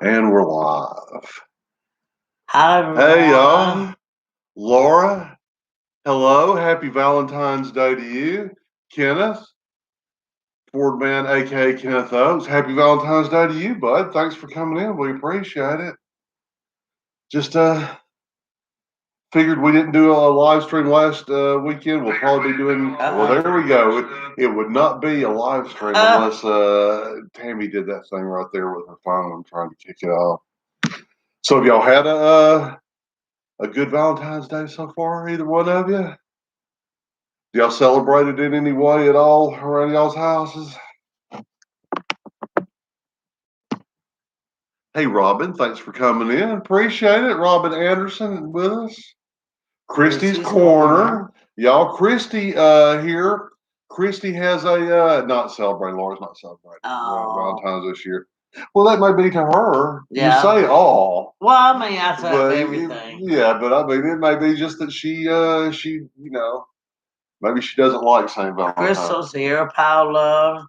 And we're live. Hi, everyone. Hey, y'all. Laura, hello. Happy Valentine's Day to you. Kenneth, Fordman, a.k.a. Kenneth Oaks. Happy Valentine's Day to you, bud. Thanks for coming in. We appreciate it. Just figured we didn't do a live stream last weekend. We'll probably be doing. Well, there we go. It would not be a live stream unless Tammy did that thing right there with her phone trying to kick it off. So have y'all had a good Valentine's Day so far, either one of you? Do y'all celebrate it in any way at all around y'all's houses? Hey, Robin, thanks for coming in. Appreciate it. Robin Anderson with us. Christy's Corner. Y'all, Christy here. Christy has a not celebrating. Laura's not celebrating Valentine's this year. Well, that may be to her. Yeah. You say all. Well, I mean, I say everything. Yeah, but I mean, it may be just that she maybe she doesn't like saying Valentine's. Crystal's here, Power Love.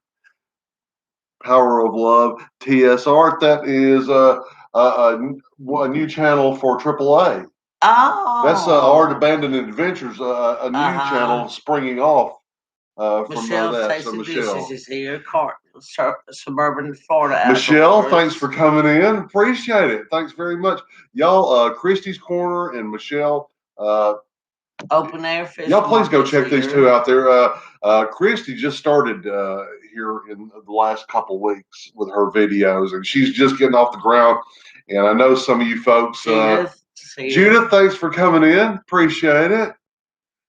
Power of Love, TSR. That is a new channel for AAA. Oh. That's Art Abandoned Adventures, a new channel springing off from that. So Michelle is here, suburban Florida. Michelle, thanks for coming in. Appreciate it. Thanks very much, y'all. Christy's Corner and Michelle. Open air fish. Y'all, please go check these two out there. Christy just started here in the last couple of weeks with her videos, and she's just getting off the ground. And I know some of you folks. Judith, thanks for coming in. Appreciate it.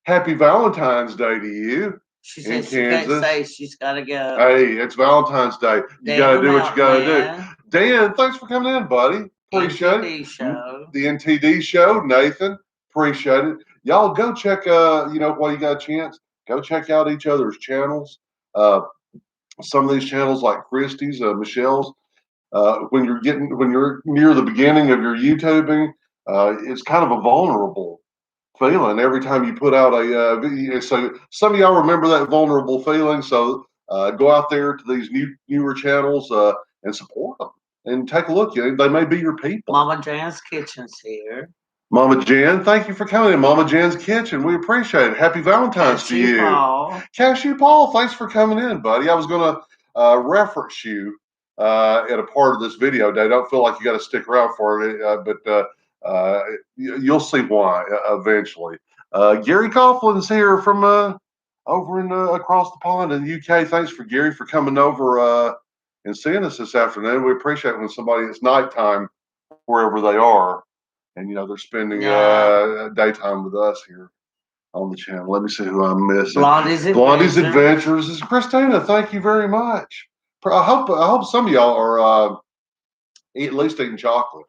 Happy Valentine's Day to you. She says she can't say, she's got to go. Hey, it's Valentine's Day. You got to do what you got to do. Dan, thanks for coming in, buddy. Appreciate it. The NTD show, Nathan. Appreciate it. Y'all go check, while you got a chance, go check out each other's channels. Some of these channels like Christy's, Michelle's, when you're near the beginning of your YouTubing, it's kind of a vulnerable feeling every time you put out a video. So some of y'all remember that vulnerable feeling. So go out there to these newer channels and support them and take a look. They may be your people. Mama Jan's Kitchen's here. Mama Jan, thank you for coming in. Mama Jan's Kitchen, we appreciate it. Happy Valentine's to you. Paul. Cashew Paul, thanks for coming in, buddy. I was going to reference you at a part of this video day. Don't feel like you got to stick around for it, but you'll see why eventually. Gary Coughlin's here from over in across the pond in the UK. Thanks for Gary for coming over and seeing us this afternoon. We appreciate when somebody, it's nighttime wherever they are, and they're spending daytime with us here on the channel. Let me see who I'm missing. Blondie's Adventures. This is Christina. Thank you very much. I hope some of y'all are at least eating chocolate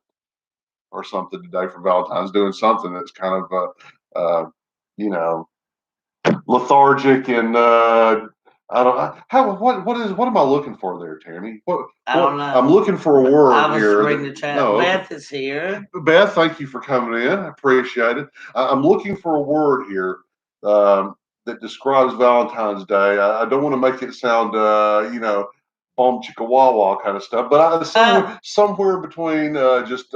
or something today for Valentine's, doing something that's kind of lethargic and I don't. What am I looking for there, Tammy? I don't know. I'm looking for a word here. Reading the chat. No, Beth is here. Beth, thank you for coming in. I appreciate it. I'm looking for a word here that describes Valentine's Day. I don't want to make it sound bomb chicka wah wah kind of stuff, but somewhere between just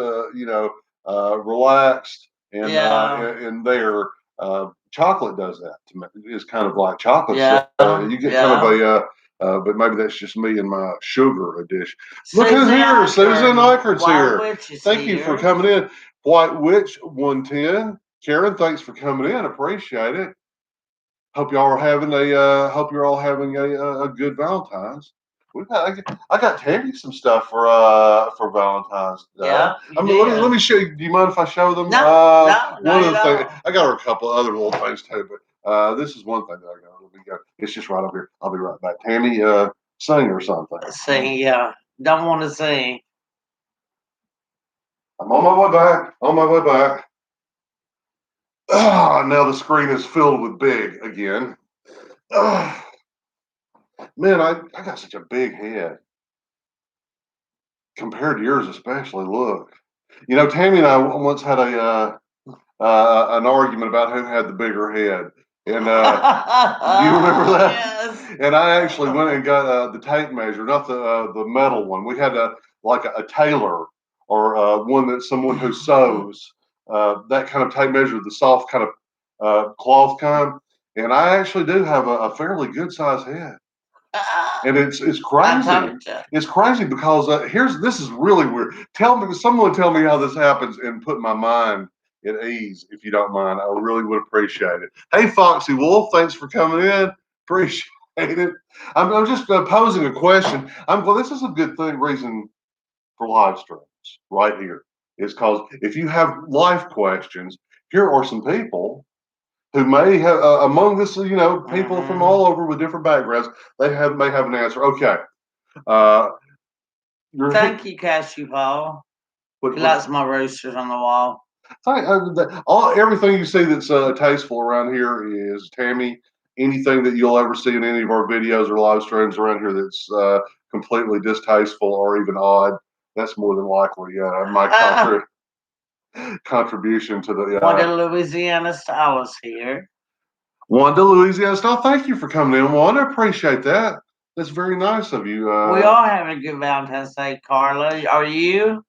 relaxed and there. Chocolate does that to me. It's kind of like chocolate. Yeah. You get kind of but maybe that's just me and my sugar addition. Look who's here. Susan Eichert's here. Thank you for coming in. White Witch 110. Karen, thanks for coming in. Appreciate it. Hope y'all are having you're all having a good Valentine's. I got Tammy some stuff for Valentine's Day. Yeah. Let me show you. Do you mind if I show them? No, one of the things I got her a couple other little things too, but this is one thing that I got. It's just right up here. I'll be right back. Tammy, sing or something. Sing, yeah. Don't want to sing. I'm on my way back. On my way back. Now the screen is filled with big again. Man, I got such a big head. Compared to yours especially, look. Tammy and I once had an argument about who had the bigger head. And do you remember that? Yes. And I actually went and got the tape measure, not the metal one. We had a tailor or one that's someone who sews, that kind of tape measure, the soft kind of cloth kind. And I actually do have a fairly good sized head. And it's crazy. It's crazy because this is really weird. Someone tell me how this happens and put my mind at ease, if you don't mind. I really would appreciate it. Hey, Foxy Wolf, thanks for coming in. Appreciate it. I'm just posing a question. This is a good reason for live streams right here. Is because if you have life questions, here are some people who may have among this, people from all over with different backgrounds. They may have an answer. Okay. Thank you, Cashew Paul. He likes my roasters on the wall. Everything you see that's tasteful around here is Tammy. Anything that you'll ever see in any of our videos or live streams around here that's completely distasteful or even odd, that's more than likely my contribution to the. Wanda Louisiana Style is here. Wanda Louisiana Style, thank you for coming in, Wanda. I appreciate that. That's very nice of you. We are having a good Valentine's Day, Carla. Are you?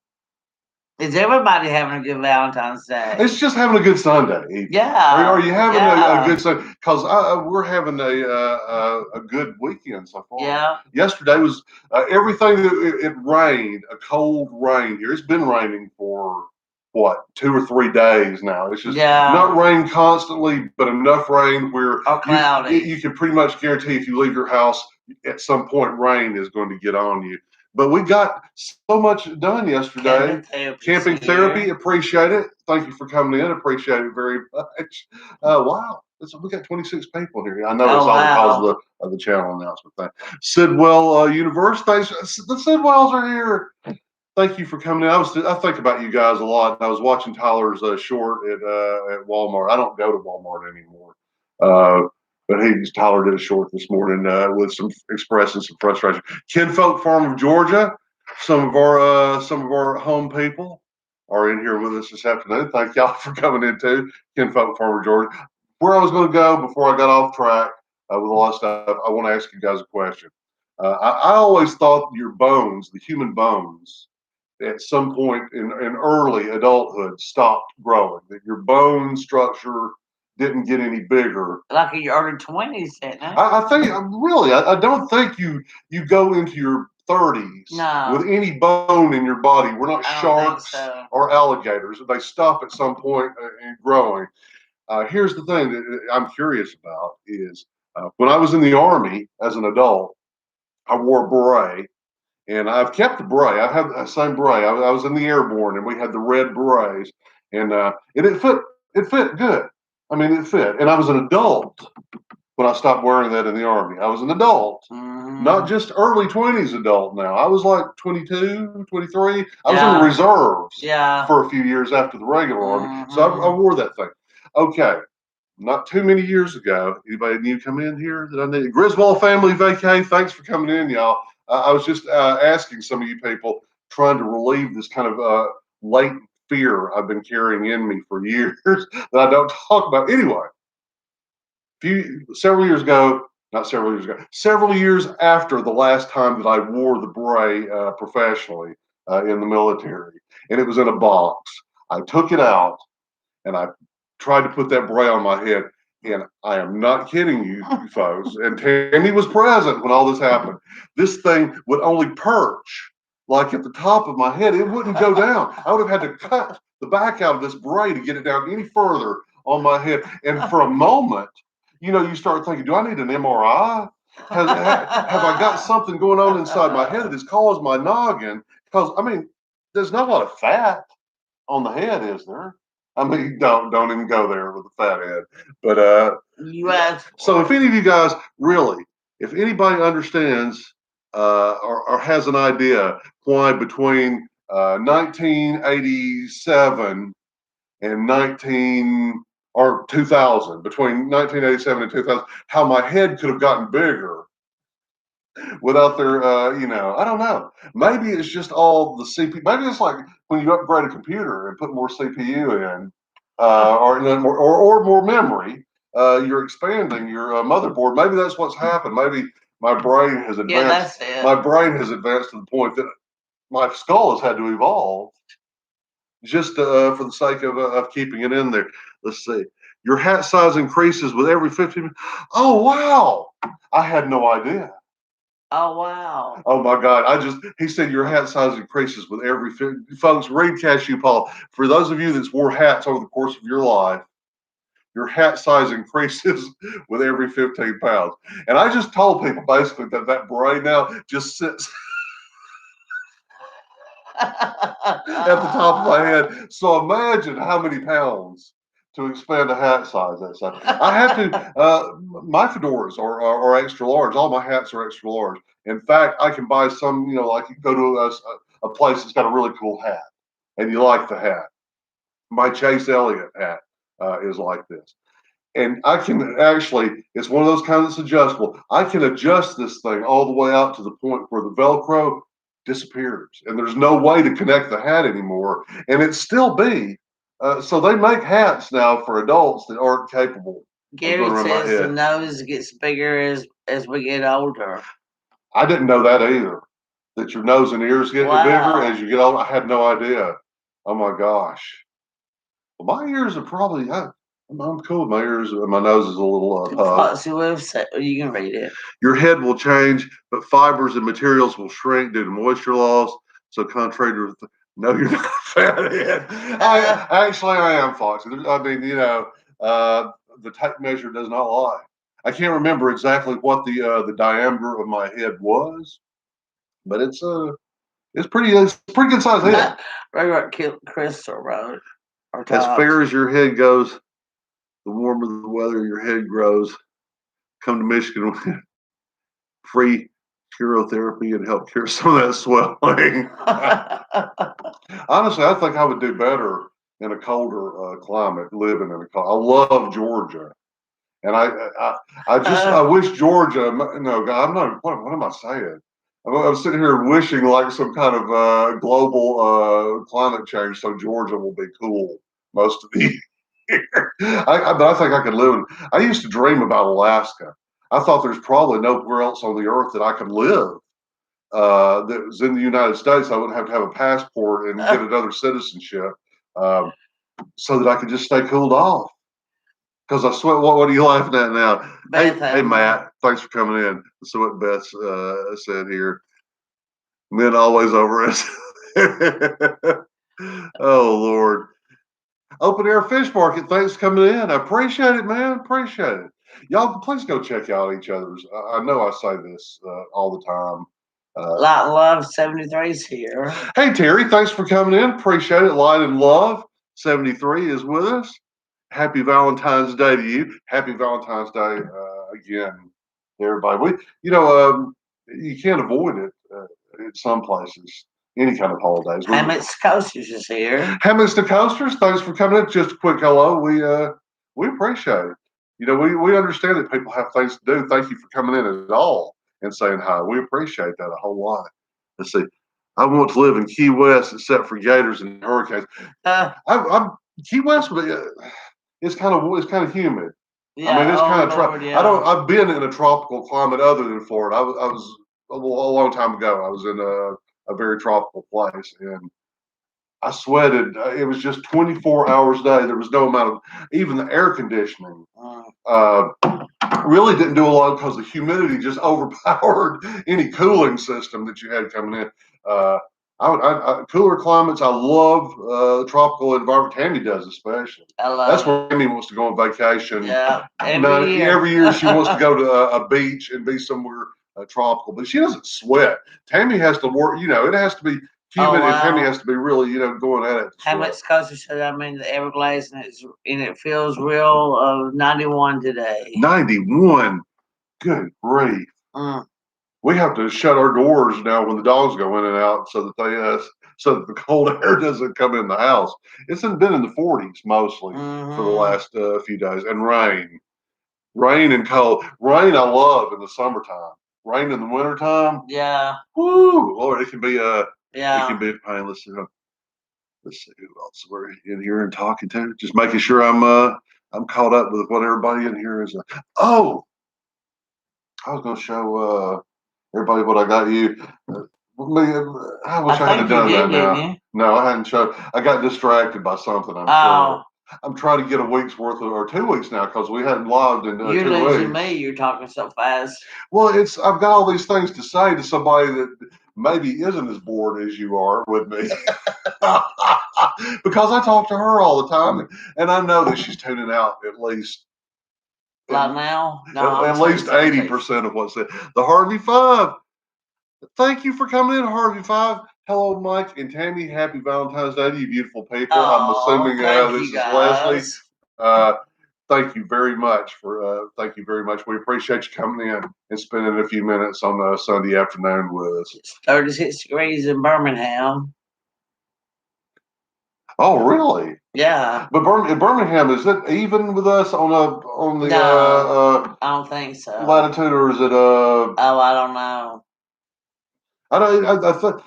Is everybody having a good Valentine's Day? It's just having a good Sunday. Yeah. Are you having a good Sunday? Because we're having a good weekend so far. Yeah. Yesterday was everything. It rained, a cold rain here. It's been raining for what, 2 or 3 days now. It's just not rain constantly, but enough rain where you can pretty much guarantee if you leave your house at some point, rain is going to get on you. But we got so much done yesterday. Camping therapy, appreciate it. Thank you for coming in. Appreciate it very much. Wow, we got 26 people here. I know it's all because of the channel announcement thing. Sidwell Universe, thanks. The Sidwells are here. Thank you for coming in. I think about you guys a lot. I was watching Tyler's short at Walmart. I don't go to Walmart anymore. But Tyler did a short this morning with expressing some frustration. Kinfolk Farm of Georgia, some of our home people are in here with us this afternoon. Thank y'all for coming in too. Kinfolk Farm of Georgia. Where I was going to go before I got off track with a lot of stuff, I want to ask you guys a question. I always thought your bones, the human bones, at some point in early adulthood stopped growing. That your bone structure didn't get any bigger. Like in your early 20s, didn't it? I think really, I don't think you go into your 30s with any bone in your body. We're not sharks or alligators. They stop at some point in growing. Here's the thing that I'm curious about is when I was in the Army as an adult, I wore a beret. And I've kept the beret. I have the same beret. I was in the airborne, and we had the red berets, and it fit. It fit good. I mean, it fit. And I was an adult when I stopped wearing that in the Army. I was an adult, not just early 20s adult now. I was like 22, 23. I was in the reserves for a few years after the regular Army. So I wore that thing. Okay. Not too many years ago, anybody new come in here that I need? Griswold Family Vacay, thanks for coming in, y'all. I was just asking some of you people, trying to relieve this kind of latent fear I've been carrying in me for years that I don't talk about. Anyway, several years after the last time that I wore the beret professionally in the military, and it was in a box, I took it out and I tried to put that beret on my head. And I am not kidding you, folks. And Tammy was present when all this happened. This thing would only perch like at the top of my head. It wouldn't go down. I would have had to cut the back out of this beret to get it down any further on my head. And for a moment, you start thinking, do I need an MRI? Have I got something going on inside my head that has caused my noggin? Because, I mean, there's not a lot of fat on the head, is there? I mean, don't even go there with the fat head. But so if any of you guys really, if anybody understands or has an idea why between 1987 and 2000, between 1987 and 2000, how my head could have gotten bigger without their, I don't know. Maybe it's just all the CPU. Maybe it's like when you upgrade a computer and put more CPU in, or more memory. You're expanding your motherboard. Maybe that's what's happened. Maybe my brain has advanced. My brain has advanced to the point that my skull has had to evolve just for the sake of keeping it in there. Let's see. Your hat size increases with every 15 minutes. Oh, wow. I had no idea. Oh, wow. Oh, my God. He said your hat size increases with every 15. Folks, read Cashew Paul. For those of you that's wore hats over the course of your life, your hat size increases with every 15 pounds. And I just told people basically that braid now just sits at the top of my head. So imagine how many pounds to expand a hat size. That size. I have to. My fedoras are extra large. All my hats are extra large. In fact, I can buy some. Like you go to a place that's got a really cool hat, and you like the hat. My Chase Elliott hat is like this. And I can actually, it's one of those kinds that's adjustable. I can adjust this thing all the way out to the point where the Velcro disappears and there's no way to connect the hat anymore. And it still be. So they make hats now for adults that aren't capable of going Gary around my says the head. nose gets bigger as we get older. I didn't know that either. That your nose and ears get bigger as you get older. I had no idea. Oh my gosh. Well, my ears are probably, I'm cool with my ears. My nose is a little Foxy you can read it. Your head will change, but fibers and materials will shrink due to moisture loss. So contrary to no, you're not a fathead. I am, Foxy. I mean, the tape measure does not lie. I can't remember exactly what the diameter of my head was, but it's pretty good sized head. Right, Crystal wrote. As fair as your head goes, the warmer the weather your head grows. Come to Michigan free chirotherapy and help cure some of that swelling. Honestly, I think I would do better in a colder climate, living in a cold. I love Georgia, and I wish Georgia. No, God, I'm not. What am I saying? I'm sitting here wishing like some kind of global climate change, so Georgia will be cool most of the year. But I think I could live. I used to dream about Alaska. I thought there's probably nowhere else on the earth that I could live that was in the United States. I wouldn't have to have a passport and get another citizenship so that I could just stay cooled off. Because I sweat. What are you laughing at now? Hey, Matt, thanks for coming in. So what Beth said here. Men always over us. Oh, Lord. Open Air Fish Market, thanks for coming in. I appreciate it, man. Appreciate it. Y'all, please go check out each other's. I know I say this all the time. Light and Love 73's here. Hey, Terry, thanks for coming in. Appreciate it. Light and Love 73 is with us. Happy Valentine's Day to you. Happy Valentine's Day again, everybody. You can't avoid it in some places. Any kind of holidays. Hammocks Coasters is here. Hammocks to Coasters, thanks for coming in. Just a quick hello. We appreciate it. We understand that people have things to do. Thank you for coming in at all and saying hi. We appreciate that a whole lot. Let's see. I want to live in Key West except for gators and hurricanes. Key West, it's kind of humid. Yeah, I mean, it's kind of. Yeah. I've been in a tropical climate other than Florida. I was a long time ago. I was in a very tropical place, and I sweated. It was just 24 hours a day. There was no amount of even the air conditioning. Really didn't do a lot because the humidity just overpowered any cooling system that you had coming in. Cooler climates. I love tropical environment. Tammy does especially. That's where Tammy wants to go on vacation. Yeah, every year she wants to go to a beach and be somewhere tropical, but she doesn't sweat. Tammy has to work. It has to be humid, and Tammy has to be really, going at it. Hammocks Coaster said I'm in the Everglades, and it feels real. 91 today. 91. Good grief. We have to shut our doors now when the dogs go in and out so that the cold air doesn't come in the house. It's been in the 40s mostly for the last few days, and rain and cold. Rain I love in the summertime. Rain in the wintertime. Yeah. Woo, Lord, it can be it can be a pain. Let's see who else we're in here and talking to. Just making sure I'm caught up with what everybody in here is. I was going to show everybody what I got you. I wish I had done that now. No, I hadn't showed. I got distracted by something, I'm sure. I'm trying to get a week's worth of, or 2 weeks now, because we hadn't logged in 2 weeks. You're losing me. You're talking so fast. Well, I've got all these things to say to somebody that maybe isn't as bored as you are with me. Because I talk to her all the time, and I know that she's tuning out at least. Like now? No, at least 80% of what's said. The Harvey Five. Thank you for coming in, Harvey Five. Hello, Mike and Tammy. Happy Valentine's Day to you beautiful people. I'm assuming this is Leslie. Thank you very much thank you very much. We appreciate you coming in and spending a few minutes on a Sunday afternoon with us. It's 36 degrees in Birmingham. Oh, really? Yeah. But Birmingham, is it even with us on the no, I don't think so. Latitude, or is it oh, I don't know. I think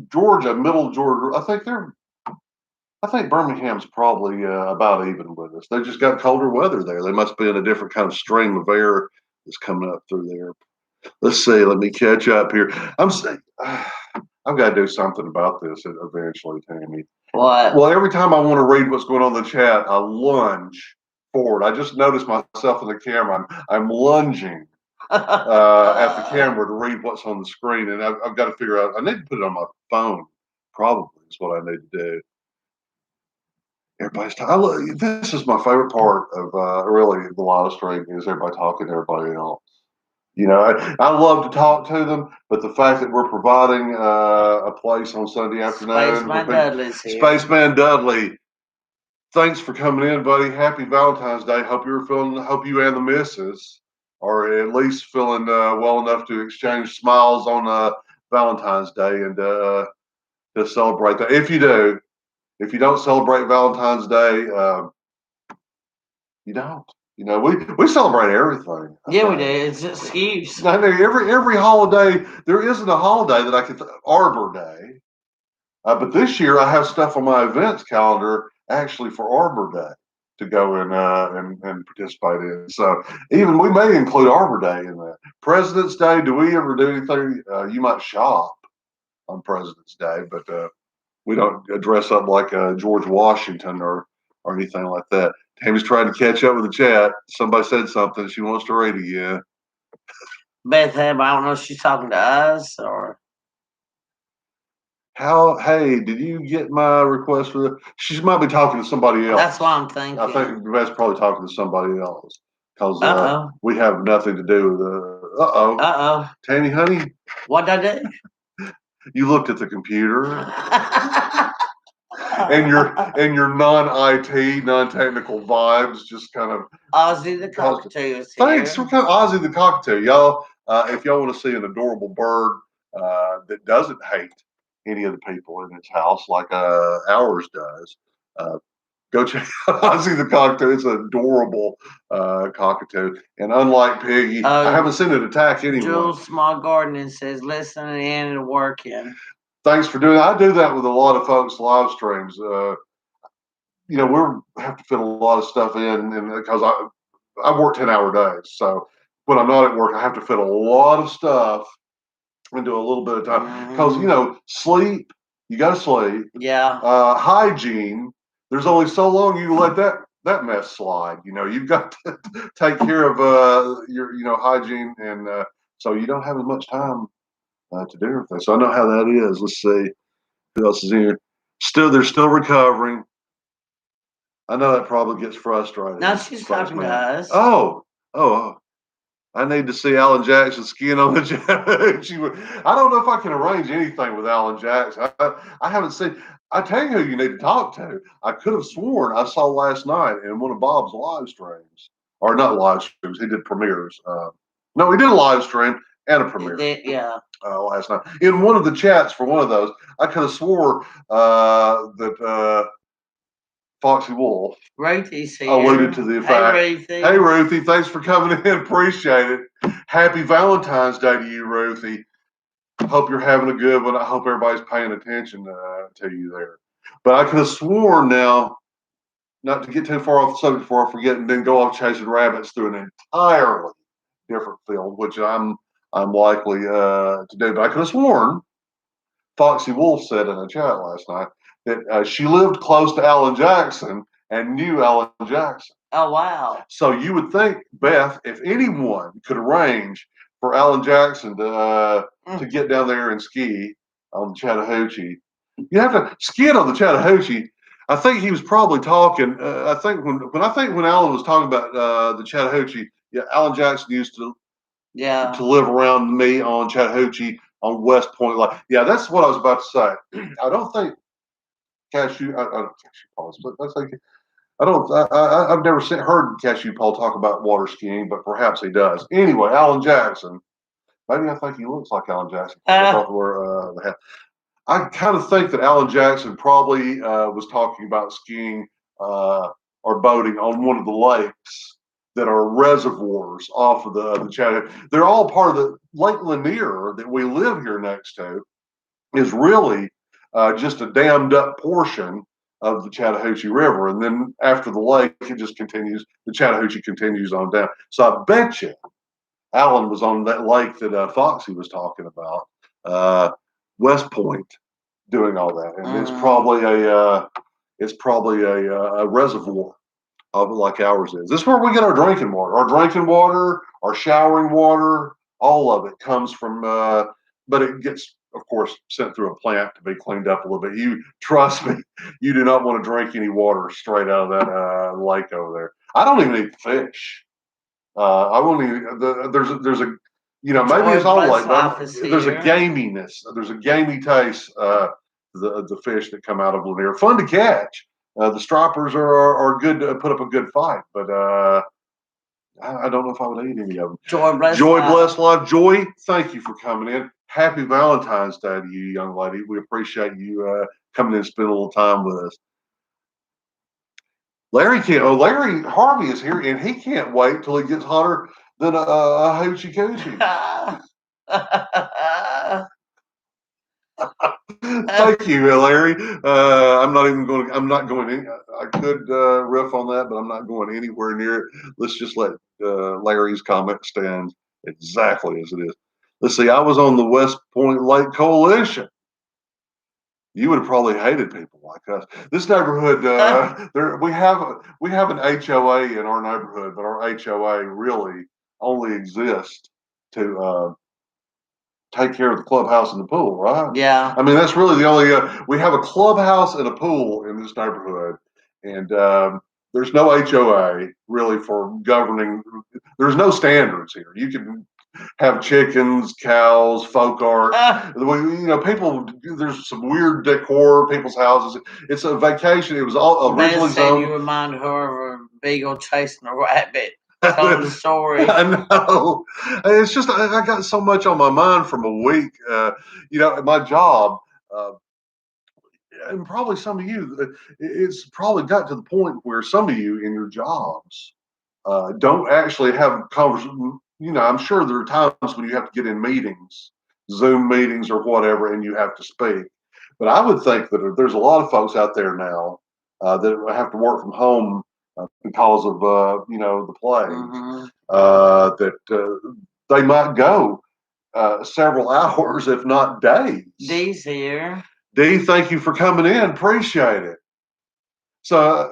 Georgia, middle Georgia. I think Birmingham's probably about even with us. They just got colder weather there. They must be in a different kind of stream of air that's coming up through there. Let's see. Let me catch up here. I've got to do something about this eventually, Tammy. What? Well, every time I want to read what's going on in the chat, I lunge forward. I just noticed myself in the camera. I'm lunging at the camera to read what's on the screen, and I've got to figure out. I need to put it on my phone. Probably is what I need to do. Everybody's talking. This is my favorite part of really the live stream is everybody talking to everybody else. I love to talk to them, but the fact that we're providing a place on Sunday afternoon. Spaceman Dudley's here. Spaceman Dudley, thanks for coming in, buddy. Happy Valentine's Day. Hope you and the missus are at least feeling well enough to exchange smiles on Valentine's Day and to celebrate that. If you don't celebrate Valentine's Day, you don't. We celebrate everything. Yeah, we do. It's an excuse. I mean, every holiday, there isn't a holiday that I could Arbor Day. But this year I have stuff on my events calendar actually for Arbor Day to go and participate in. So even we may include Arbor Day in that. President's Day, do we ever do anything? You might shop on President's Day, but we don't dress up like George Washington or anything like that. Tammy's trying to catch up with the chat. Somebody said something. She wants to read again. Beth, I don't know if she's talking to us or. Hey, did you get my request for she might be talking to somebody else. That's what I'm thinking. I think Beth's probably talking to somebody else because we have nothing to do with Tammy, honey. What did I do? You looked at the computer. And your non-IT, non-technical vibes just kind of Ozzy the cockatoo is here. Thanks for coming, Ozzy the cockatoo, y'all. If y'all want to see an adorable bird that doesn't hate any of the people in its house like ours does, go check out Ozzy the cockatoo. It's an adorable cockatoo, and unlike Piggy, I haven't seen it attack anyone. Jules Small Gardening says listening in and working. Thanks for doing that. I do that with a lot of folks' live streams. We have to fit a lot of stuff in, and because I work 10-hour days, so when I'm not at work, I have to fit a lot of stuff into a little bit of time. Because sleep, you got to sleep. Yeah. Hygiene. There's only so long you let that mess slide. You've got to take care of your hygiene, and so you don't have as much time to do everything. So I know how that is. Let's see who else is in here. They're still recovering. I know that probably gets frustrating. No, she's talking to us. Oh. I need to see Alan Jackson's skin on the jacket. I don't know if I can arrange anything with Alan Jackson. I haven't seen. I tell you who you need to talk to. I could have sworn I saw last night in one of Bob's live streams, or not live streams. He did premieres. No, he did a live stream and a premiere. Yeah. Last night in one of the chats for one of those, I could have swore that Foxy Wolf Ruthie's here. Alluded to the fact. Hey, Ruthie, thanks for coming in. Appreciate it. Happy Valentine's Day to you, Ruthie. Hope you're having a good one. I hope everybody's paying attention to you there. But I could have sworn now, not to get too far off the subject before I forget and then go off chasing rabbits through an entirely different field, which I'm I'm likely to do. But I could have sworn Foxy Wolf said in a chat last night that she lived close to Alan Jackson and knew Alan Jackson. Oh, wow. So you would think, Beth, if anyone could arrange for Alan Jackson to get down there and ski on the Chattahoochee, you have to ski on the Chattahoochee. I think he was probably talking. I think when Alan was talking about the Chattahoochee, yeah, Alan Jackson used to live around me on Chattahoochee on West Point. Like, yeah, that's what I was about to say. I don't think Cashew. I don't Cashew Paul's, but that's like I don't. I've never heard Cashew Paul talk about water skiing, but perhaps he does. Anyway, Alan Jackson. Maybe I think he looks like Alan Jackson. I kind of think that Alan Jackson probably was talking about skiing or boating on one of the lakes that are reservoirs off of the Chattahoochee. They're all part of the Lake Lanier that we live here next to. Is really just a dammed up portion of the Chattahoochee River, and then after the lake, it just continues. The Chattahoochee continues on down. So I bet you Alan was on that lake that Foxy was talking about, West Point, doing all that, and it's probably a reservoir of it like ours is. This is where we get our drinking water. Our drinking water, our showering water, all of it comes from. But it gets, of course, sent through a plant to be cleaned up a little bit. You trust me, you do not want to drink any water straight out of that lake over there. I don't even eat fish. I won't even. There's a, maybe it's all like that. There's a gaminess. There's a gamey taste. The fish that come out of Lanier, fun to catch. The stripers are good to put up a good fight, but I don't know if I would eat any of them. Joy bless life. Joy, thank you for coming in. Happy Valentine's Day to you, young lady. We appreciate you coming in and spending a little time with us. Larry Harvey is here, and he can't wait till it gets hotter than a hoochie coochie. Thank you, Larry. I'm not going in. I could riff on that, but I'm not going anywhere near it. Let's just let Larry's comment stand exactly as it is. Let's see. I was on the West Point Lake Coalition. You would have probably hated people like us. This neighborhood, we have an HOA in our neighborhood, but our HOA really only exists to take care of the clubhouse and the pool, right? Yeah. I mean, that's really the only. We have a clubhouse and a pool in this neighborhood, and there's no HOA really for governing. There's no standards here. You can have chickens, cows, folk art. People. There's some weird decor, people's houses. It's a vacation. It was all originally zoned. You remind her of a beagle chasing a rabbit. Telling the story. I know. It's just I got so much on my mind from a week. My job, and probably some of you. It's probably got to the point where some of you in your jobs don't actually have conversations. I'm sure there are times when you have to get in meetings, Zoom meetings or whatever, and you have to speak. But I would think that there's a lot of folks out there now that have to work from home because of the plague, that they might go several hours, if not days. Dee's here. Dee, thank you for coming in. Appreciate it. So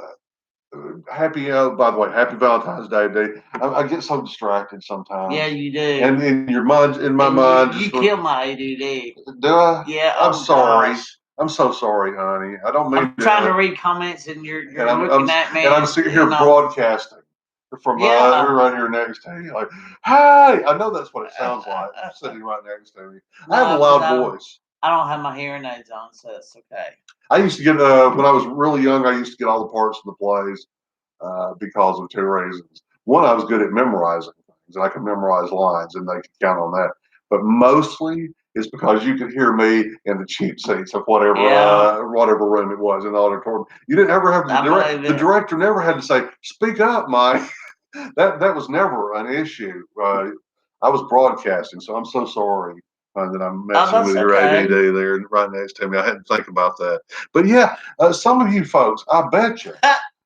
happy, by the way, happy Valentine's Day, Dee. I get so distracted sometimes. Yeah, you do. And in my mind, you kill my ADD. Do I? Yeah. I'm sorry. Gosh. I'm so sorry, honey. I don't mean. I'm trying to read comments, and you're looking at me. And I'm sitting here broadcasting from right here next to you. Like, hey, I know that's what it sounds like. Sitting right next to me. I have a loud voice. I don't have my hearing aids on, so it's okay. I used to get when I was really young. I used to get all the parts of the plays because of two reasons. One, I was good at memorizing things, and I could memorize lines, and they could count on that. But mostly, it's because you could hear me in the cheap seats of whatever room it was in the auditorium. You didn't ever have to the director never had to say, "Speak up, Mike." that was never an issue. I was broadcasting, so I'm so sorry that I'm messing with your ADD there right next to me. I had to think about that. But yeah, some of you folks, I bet you.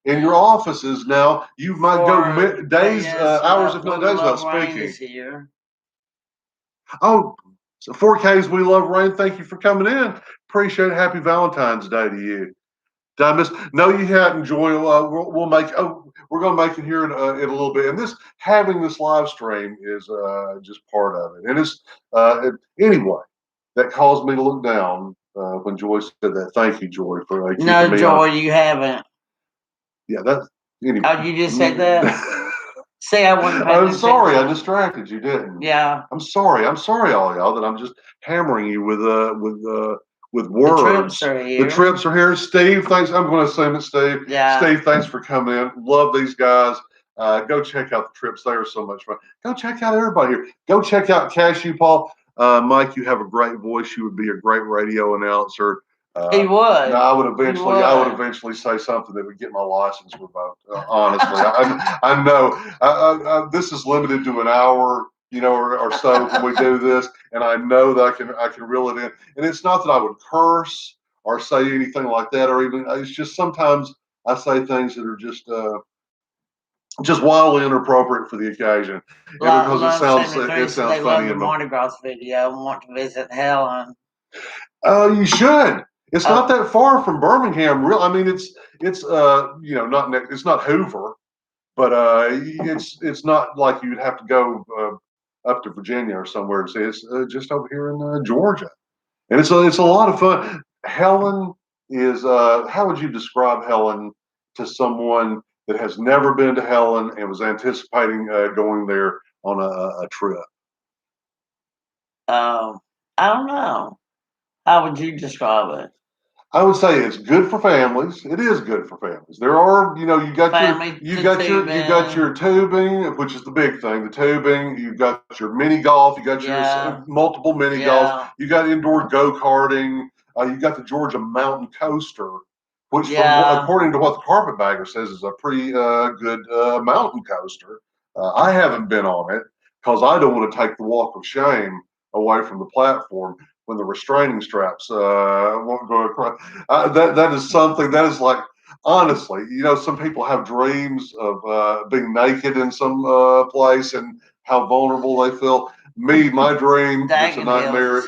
In your offices now, you might go days, hours, if not days without speaking. Oh, so 4Ks, we love rain. Thank you for coming in. Appreciate it. Happy Valentine's Day to you. Did I miss? No, you hadn't, Joy. We'll make. Oh, we're going to make it here in a little bit. And having this live stream is just part of it. And anyway, that caused me to look down when Joy said that. Thank you, Joy, for keeping me No, Joy, on. you haven't. Yeah, that's. Anyway. Oh, you just said that? See, I wasn't paying I'm sorry, I attention. distracted you, didn't? Yeah. I'm sorry, all y'all, that I'm just hammering you with words. The trips are here. The trips are here. Steve, thanks. I'm going to assume it's Steve. Yeah. Steve, thanks for coming in. Love these guys. Go check out the trips. They are so much fun. Go check out everybody here. Go check out Cashew Paul. Mike, you have a great voice. You would be a great radio announcer. He would. No, I would eventually say something that would get my license revoked. Honestly, I know this is limited to an hour, or so when we do this, and I know that I can reel it in. And it's not that I would curse or say anything like that, or even it's just sometimes I say things that are just wildly inappropriate for the occasion, and because it sounds funny. Love the Mardi Gras video and want to visit Helen. You should. It's not that far from Birmingham. I mean, it's not it's not Hoover, but it's not like you'd have to go up to Virginia or somewhere to see. It's just over here in Georgia, and it's a lot of fun. Helen is how would you describe Helen to someone that has never been to Helen and was anticipating going there on a trip? I don't know. How would you describe it? I would say it's good for families. It is good for families. There are, you got your tubing, which is the big thing. The tubing. You've got your mini golf. You got your multiple mini golfs. You got indoor go karting. You got the Georgia Mountain Coaster, which, according to what the carpetbagger says, is a pretty good mountain coaster. I haven't been on it because I don't want to take the walk of shame away from the platform when the restraining straps won't go across. That is something that is like, honestly, some people have dreams of being naked in some place and how vulnerable they feel. My dream, it's a nightmare,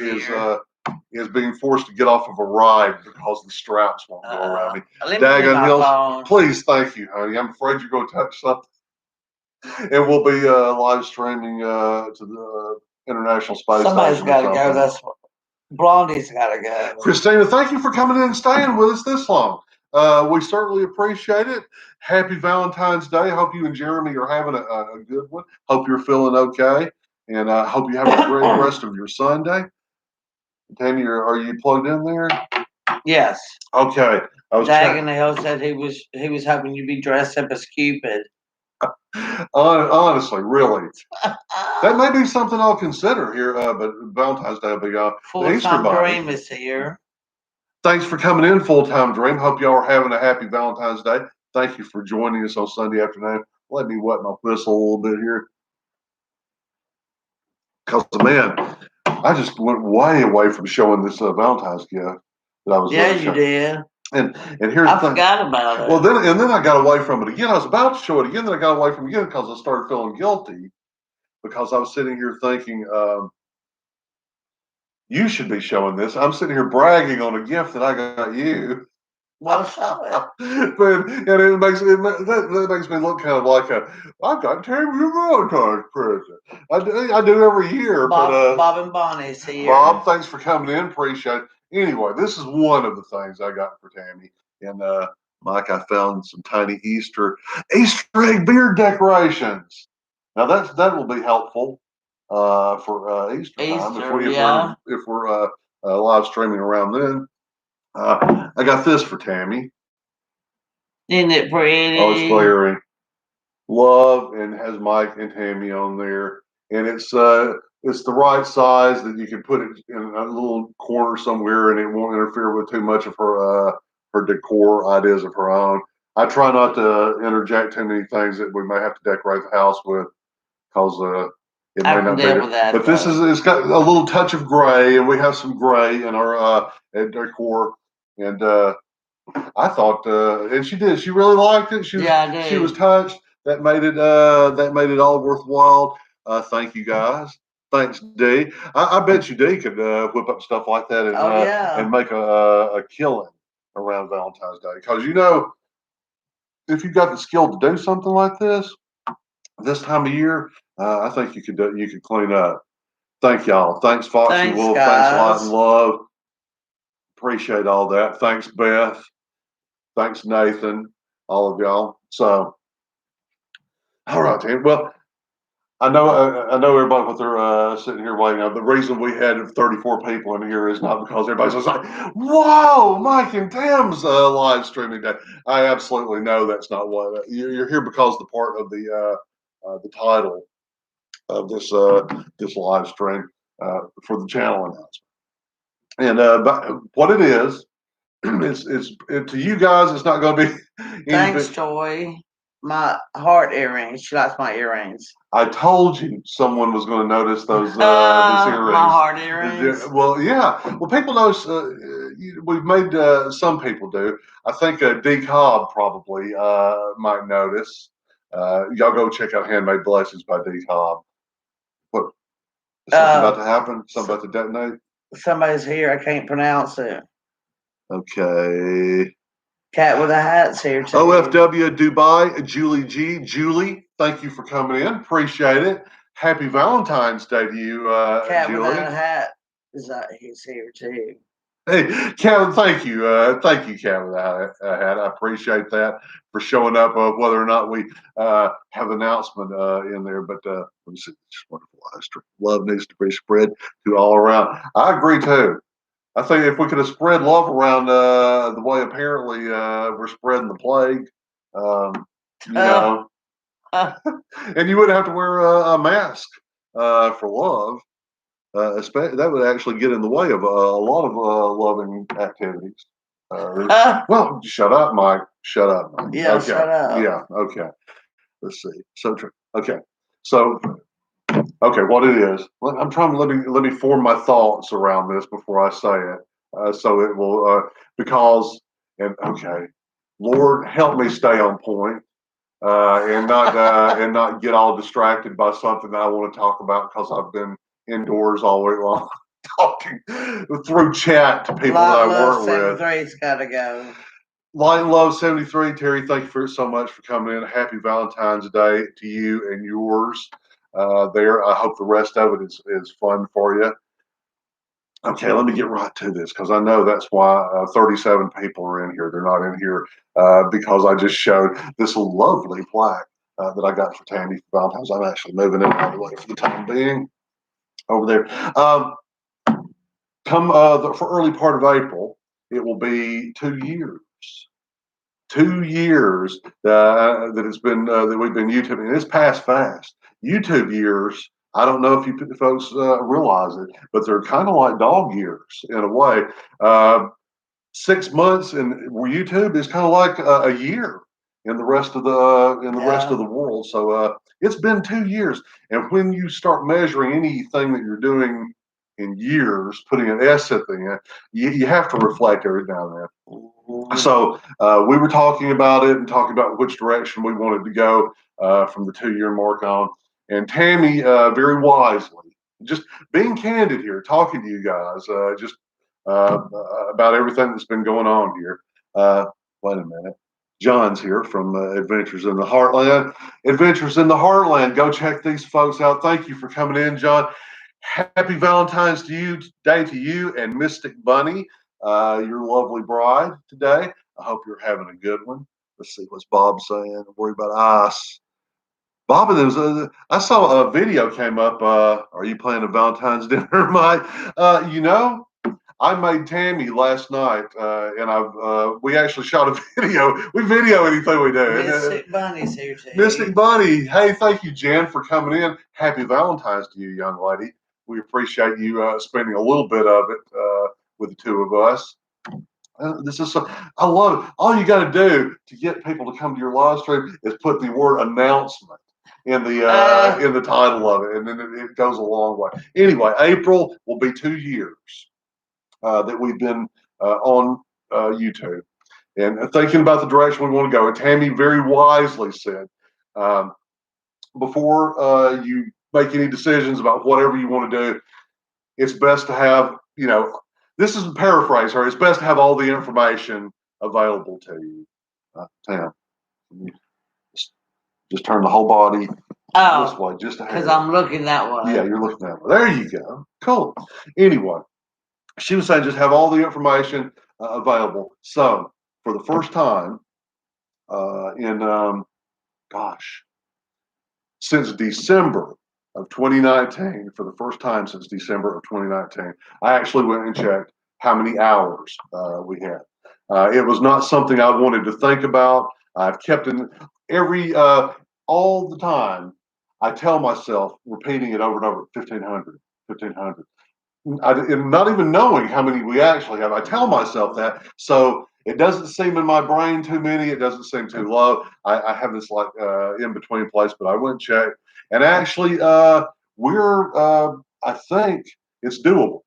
is being forced to get off of a ride because the straps won't go around me. Daggone Hills, please, thank you, honey. I'm afraid you're going to touch something. And we'll be live streaming to the International Space Station. Somebody's got to go. That's what. Blondie's got to go. Christina, thank you for coming in and staying with us this long. We certainly appreciate it. Happy Valentine's Day. Hope you and Jeremy are having a good one. Hope you're feeling okay. And I hope you have a great rest of your Sunday. Tammy, are you plugged in there? Yes. Okay. Daggin Hill said he was hoping you'd be dressed up as Cupid. Honestly, really, that may be something I'll consider here. But Valentine's Day will be Full-time Dream is here. Thanks for coming in, Full-Time Dream. Hope y'all are having a happy Valentine's Day. Thank you for joining us on Sunday afternoon. Let me wet my whistle a little bit here, because man, I just went way away from showing this Valentine's gift that I was. Yeah, you did. And here's I forgot about it. Well, then I got away from it again. I was about to show it again, then I got away from it again because I started feeling guilty because I was sitting here thinking, you should be showing this. I'm sitting here bragging on a gift that I got you. Well, show it. And that makes me look kind of like I've got Tammy a Valentine's present. I do every year. Bob and Bonnie's here. Bob, thanks for coming in. Appreciate it. Anyway, this is one of the things I got for Tammy. And Mike, I found some tiny Easter egg beard decorations. Now that will be helpful for Easter time if we're live streaming around then. I got this for Tammy. Isn't it pretty? Oh, it's glaring. Love, and has Mike and Tammy on there, and it's the right size that you can put it in a little corner somewhere, and it won't interfere with too much of her decor ideas of her own. I try not to interject too many things that we may have to decorate the house with, because it may not be. But this it's got a little touch of gray, and we have some gray in our decor, and I thought, and she did. She really liked it. She was touched. That made it all worthwhile. Thank you guys. Thanks, D. I bet you D could whip up stuff like that and make a killing around Valentine's Day. Because if you've got the skill to do something like this time of year, I think you could clean up. Thank y'all. Thanks, Foxy Thanks, Wolf. guys. Thanks a lot and love. Appreciate all that. Thanks, Beth. Thanks, Nathan. All of y'all. So, all right, team. Well, I know everybody what they're sitting here waiting on. The reason we had 34 people in here is not because everybody's just like, "Whoa, Mike and Tim's live streaming day." I absolutely know that's not what you're here because the part of the title of this live stream for the channel announcement. And but what it is, to you guys, it's not going to be. Thanks, Joy. My heart earrings. She likes my earrings. I told you someone was going to notice those these earrings. My heart earrings. Well, yeah. Well, people notice. We've made some people do. I think D Cobb probably might notice. Y'all go check out "Handmade Blessings" by D Cobb. What? Is something about to happen? Something about to detonate? Somebody's here. I can't pronounce it. Okay. Cat with a hat's here too. OFW Dubai, Julie G. Julie, thank you for coming in. Appreciate it. Happy Valentine's Day to you, Cat Julie. without a hat he's here too. Hey, Cat, thank you. Thank you, Cat without a hat. I appreciate that for showing up, whether or not we have an announcement in there. But let me see this wonderful live stream. Love needs to be spread to all around. I agree, too. I think if we could have spread love around the way apparently we're spreading the plague, and you wouldn't have to wear a mask for love. That would actually get in the way of a lot of loving activities. Well, shut up, Mike. Shut up, Mike. Yeah, okay. Shut up. Yeah, okay. Let's see. So true. Okay. So, okay, what it is. I'm trying to let me form my thoughts around this before I say it. So it will okay, Lord help me stay on point and not get all distracted by something that I want to talk about because I've been indoors all week long talking through chat to people that I work with. 73's gotta go. Light and Love 73, Terry, thank you so much for coming in. Happy Valentine's Day to you and yours. There, I hope the rest of it is fun for you. Okay, let me get right to this because I know that's why 37 people are in here. They're not in here because I just showed this lovely plaque that I got for Tammy for Valentine's. I'm actually moving it out of the way for the time being over there. For early part of April, it will be 2 years. 2 years that it's been that we've been YouTubing, and it's passed fast. YouTube years, I don't know if you folks realize it, but they're kind of like dog years in a way. 6 months in YouTube is kind of like a year in the rest of the rest of the world. So it's been 2 years, and when you start measuring anything that you're doing in years, putting an S at the end, you have to reflect every now and then. So we were talking about it and talking about which direction we wanted to go from the 2 year mark on. And Tammy, very wisely, just being candid here, talking to you guys, just about everything that's been going on here. Wait a minute. John's here from Adventures in the Heartland. Adventures in the Heartland. Go check these folks out. Thank you for coming in, John. Happy Valentine's Day to you and Mystic Bunny, your lovely bride today. I hope you're having a good one. Let's see what's Bob saying. Worry about ice. Bob, I saw a video came up. Are you planning a Valentine's dinner, Mike? I made Tammy last night, and we actually shot a video. We video anything we do. Mystic Bunny's here too. Mystic Bunny, hey, thank you, Jen, for coming in. Happy Valentine's to you, young lady. We appreciate you spending a little bit of it with the two of us. I love it. All you got to do to get people to come to your live stream is put the word announcement in the title of it, and then it goes a long way. Anyway, April will be 2 years that we've been on YouTube and thinking about the direction we want to go. And Tammy very wisely said, before make any decisions about whatever you want to do, it's best to have, this is a paraphrase her. It's best to have all the information available to you. Tam, just turn the whole body this way, just ahead. Because I'm looking that way. Yeah, you're looking that way. There you go. Cool. Anyway, she was saying just have all the information available. So for the first time since December of 2019, for the first time since December of 2019, I actually went and checked how many hours we had. It was not something I wanted to think about. I've kept in all the time. I tell myself, repeating it over and over, 1,500, 1,500. And not even knowing how many we actually have. I tell myself that. So it doesn't seem in my brain too many. It doesn't seem too low. I have this like in between place, but I went and checked. And actually, I think it's doable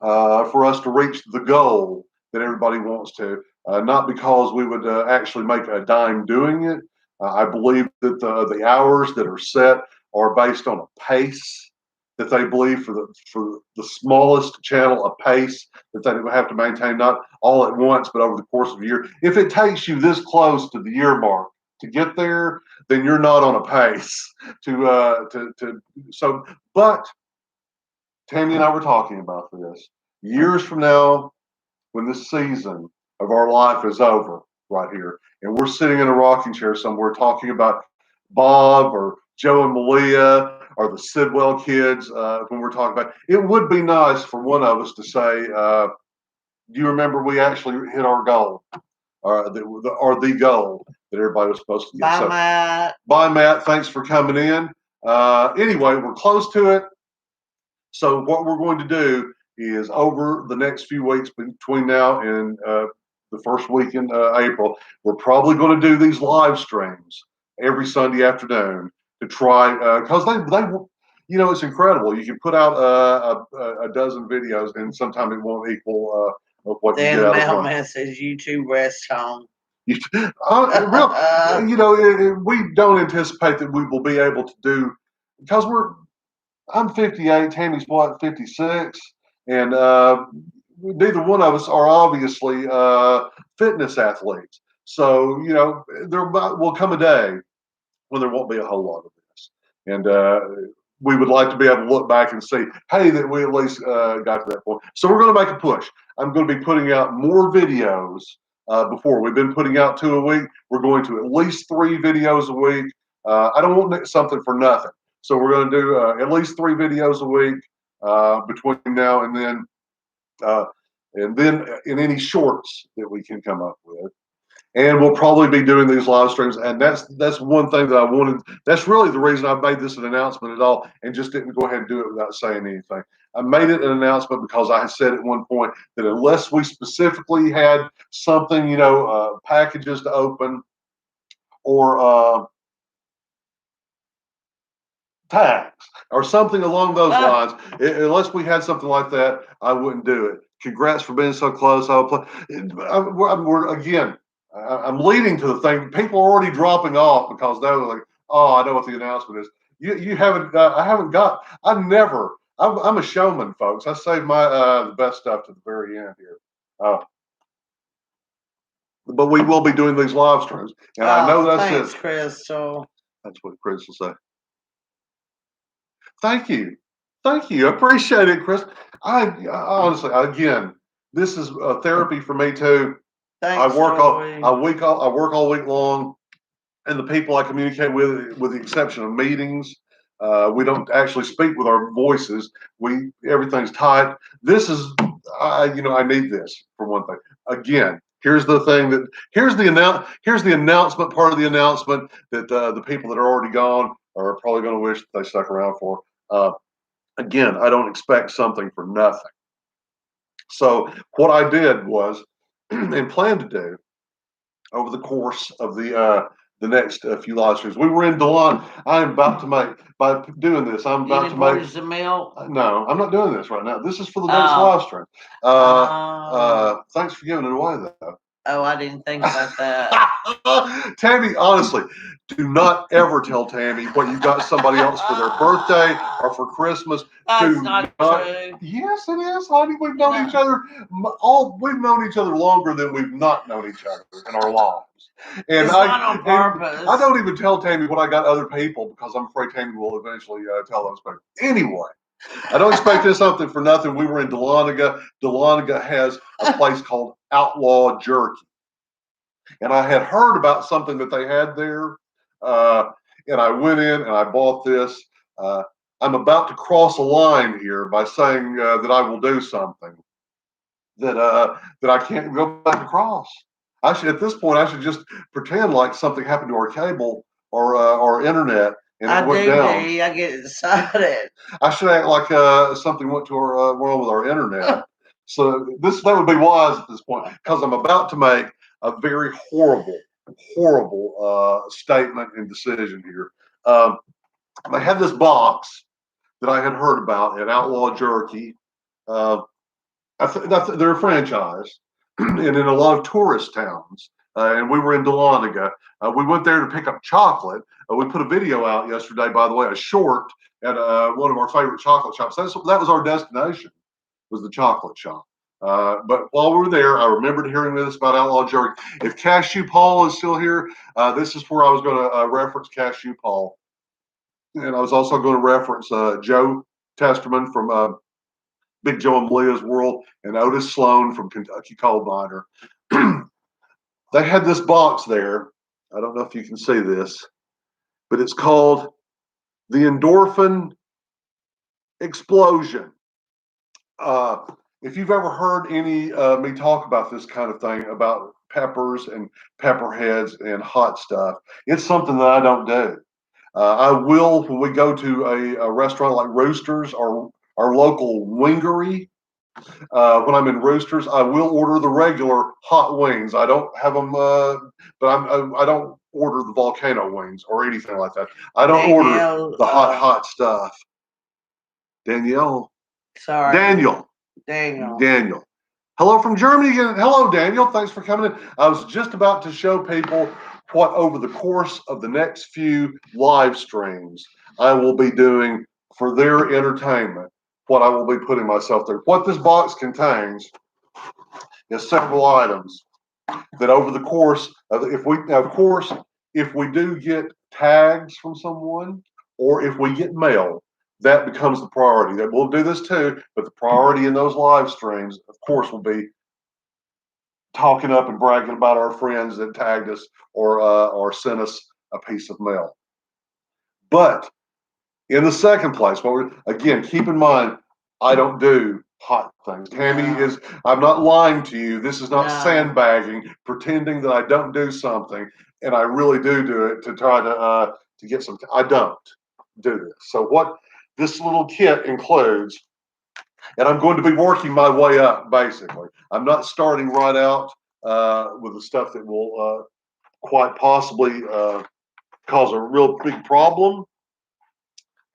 for us to reach the goal that everybody wants to. Not because we would actually make a dime doing it. I believe that the hours that are set are based on a pace that they believe for the smallest channel, a pace that they have to maintain, not all at once, but over the course of a year. If it takes you this close to the year mark to get there, then you're not on a pace but Tammy and I were talking about this. Years from now, when this season of our life is over right here, and we're sitting in a rocking chair somewhere talking about Bob or Joe and Malia or the Sidwell kids, when we're talking about it, would be nice for one of us to say, do you remember we actually hit our goal? Or the goal that everybody was supposed to get. Bye, Matt. Bye, Matt. Thanks for coming in. Anyway, we're close to it. So what we're going to do is over the next few weeks between now and the first week in April, we're probably going to do these live streams every Sunday afternoon to try, because they it's incredible. You can put out a dozen videos and sometimes it won't equal what you get out of one. Then the mailman says YouTube rest home. We don't anticipate that we will be able to do, because I'm 58, Tammy's 56, and neither one of us are obviously fitness athletes. So, there will come a day when there won't be a whole lot of this. And we would like to be able to look back and see, hey, that we at least got to that point. So we're going to make a push. I'm going to be putting out more videos. Before we've been putting out 2 a week. We're going to at least 3 videos a week. I don't want something for nothing. So we're going to do at least 3 videos a week between now and then in any shorts that we can come up with. And we'll probably be doing these live streams. And that's one thing that I wanted. That's really the reason I made this an announcement at all and just didn't go ahead and do it without saying anything. I made it an announcement because I had said at one point that unless we specifically had something, packages to open or tags or something along those lines, unless we had something like that, I wouldn't do it. Congrats for being so close. I'm leading to the thing. People are already dropping off because they're like, "Oh, I know what the announcement is." You haven't. I haven't got. I'm a showman, folks. I save my the best stuff to the very end here. But we will be doing these live streams, and I know that's it. Crystal. That's what Crystal say. Thank you. I appreciate it, Chris. I honestly, again, this is therapy for me too. Thanks, I work all week long, and the people I communicate with the exception of meetings, we don't actually speak with our voices. Everything's tight. This is, I need this for one thing. Again, here's the announcement part of the announcement that the people that are already gone are probably going to wish they stuck around for. Again, I don't expect something for nothing. So what I did was, and planned to do over the course of the next few live streams. We were in Delon. I'm about to make, by doing this, I'm about to make some milk. No, I'm not doing this right now. This is for the next live stream. Thanks for giving it away, though. Oh, I didn't think about that. Tammy, honestly, Do not ever tell Tammy what you got somebody else for their birthday or for Christmas. That's not true. Yes, it is, honey. We've known each other. We've known each other longer than we've not known each other in our lives. And it's not on purpose. I don't even tell Tammy what I got other people because I'm afraid Tammy will eventually tell those people. Anyway, I don't expect this something for nothing. We were in Dahlonega. Dahlonega has a place called Outlaw Jerky. And I had heard about something that they had there. And I went in and I bought this. I'm about to cross a line here by saying that I will do something that I can't go back across. I should, at this point, I should just pretend like something happened to our cable or our internet and it went down. I get excited. I should act like something went to our wrong with our internet. So that would be wise at this point because I'm about to make a very horrible statement and decision here. They had this box that I had heard about at Outlaw Jerky. They're a franchise, and in a lot of tourist towns. And we were in Dahlonega. We went there to pick up chocolate. We put a video out yesterday, by the way, a short at one of our favorite chocolate shops. That was our destination, was the chocolate shop. But while we were there, I remembered hearing this about Outlaw Jerky. If Cashew Paul is still here, this is where I was going to reference Cashew Paul. And I was also going to reference Joe Testerman from Big Joe and Malia's World and Otis Sloan from Kentucky Coal Miner. They had this box there. I don't know if you can see this, but it's called the Endorphin Explosion. If you've ever heard me talk about this kind of thing, about peppers and pepper heads and hot stuff, it's something that I don't do. I will, when we go to a restaurant like Roosters or our local wingery, when I'm in Roosters, I will order the regular hot wings. I don't have them, but I don't order the volcano wings or anything like that. I don't order the hot stuff. Danielle. Sorry. Daniel. Hello from Germany again. Hello, Daniel. Thanks for coming in. I was just about to show people what over the course of the next few live streams I will be doing for their entertainment, what I will be putting myself through. What this box contains is several items that over the course of, if we do get tags from someone or if we get mail, that becomes the priority. That we'll do this too, but the priority in those live streams, of course, will be talking up and bragging about our friends that tagged us or sent us a piece of mail. But in the second place, again, keep in mind, I don't do hot things. Tammy I'm not lying to you. This is not sandbagging, pretending that I don't do something, and I really do it to try to get some. I don't do this. So what this little kit includes, and I'm going to be working my way up, basically. I'm not starting right out with the stuff that will quite possibly cause a real big problem.